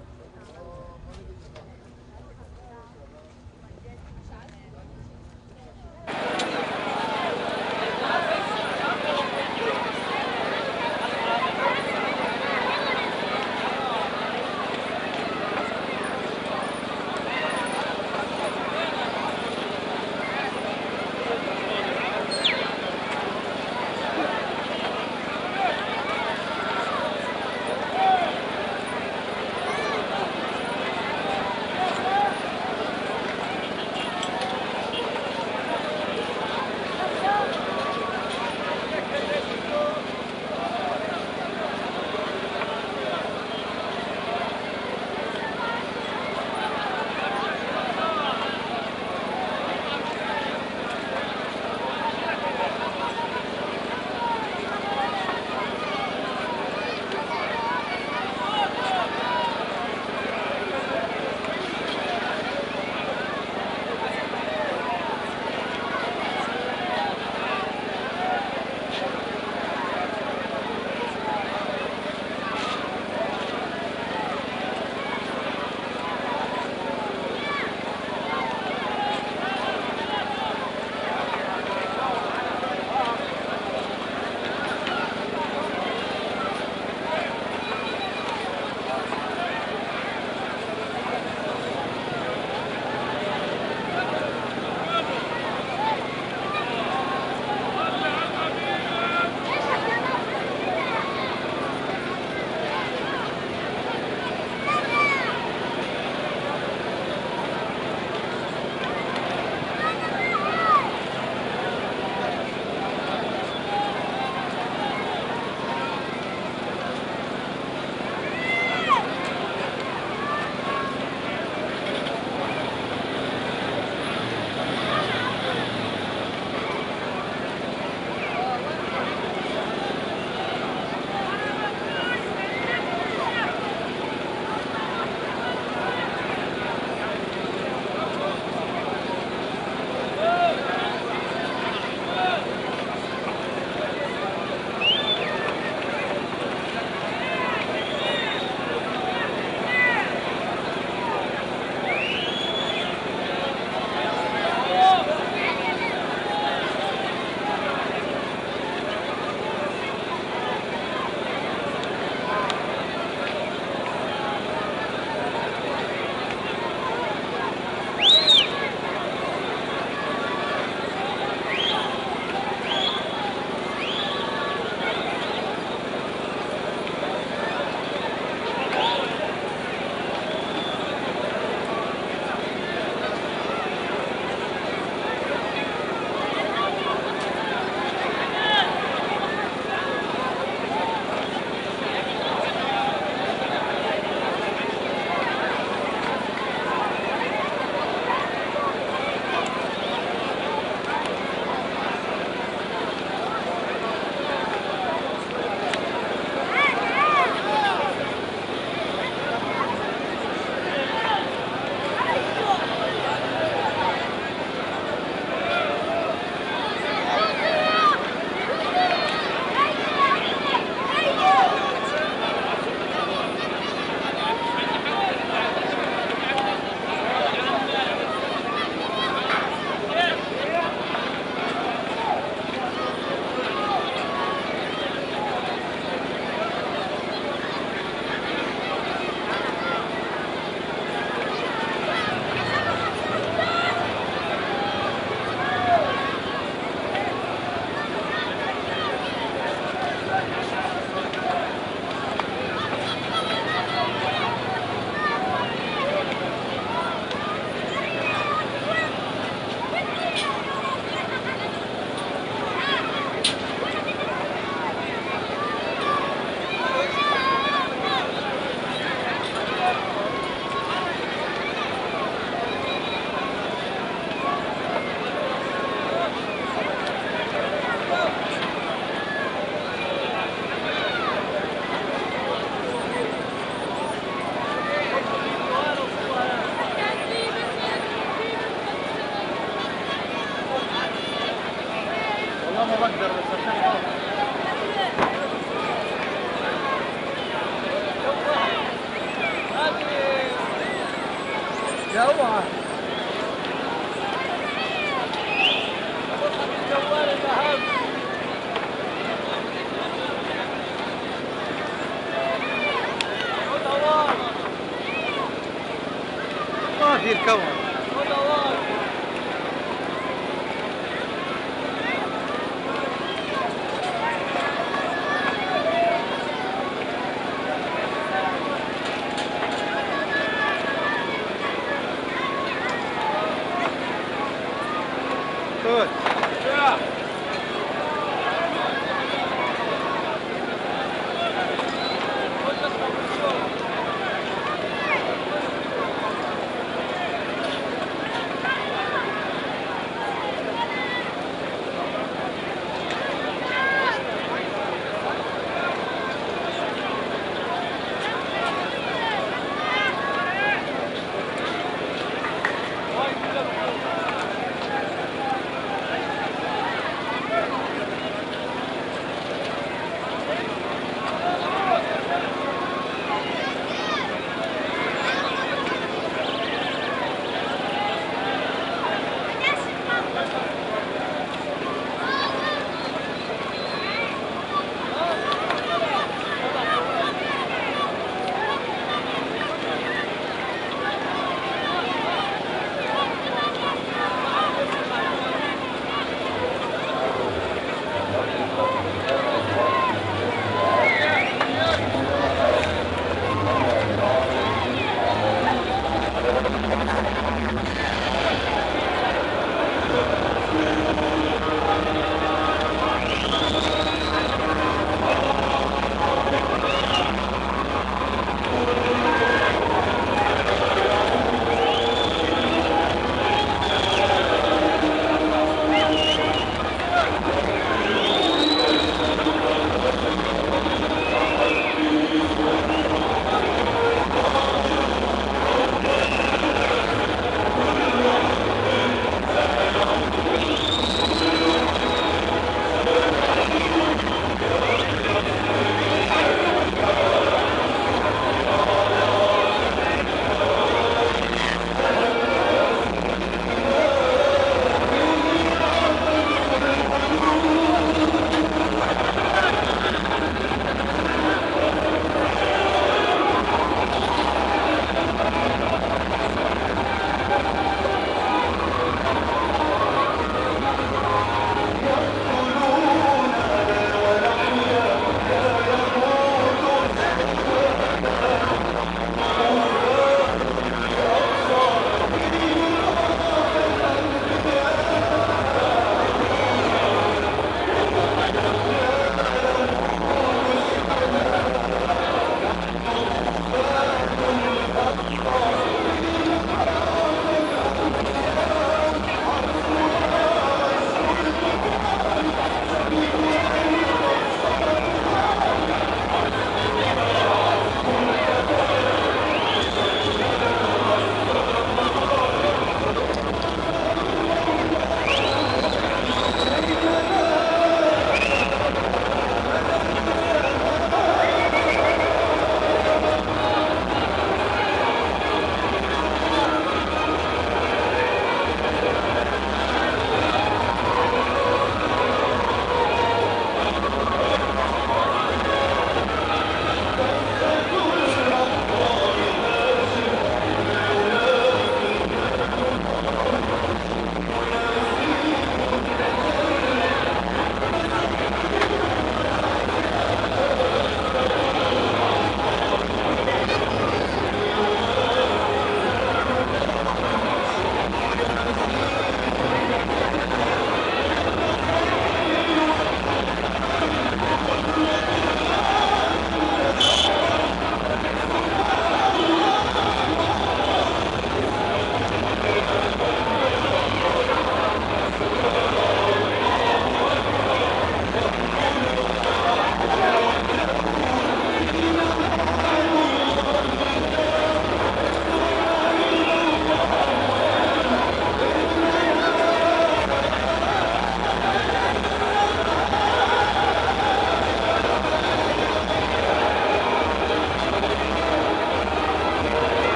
ما بقدر بس عشان جوا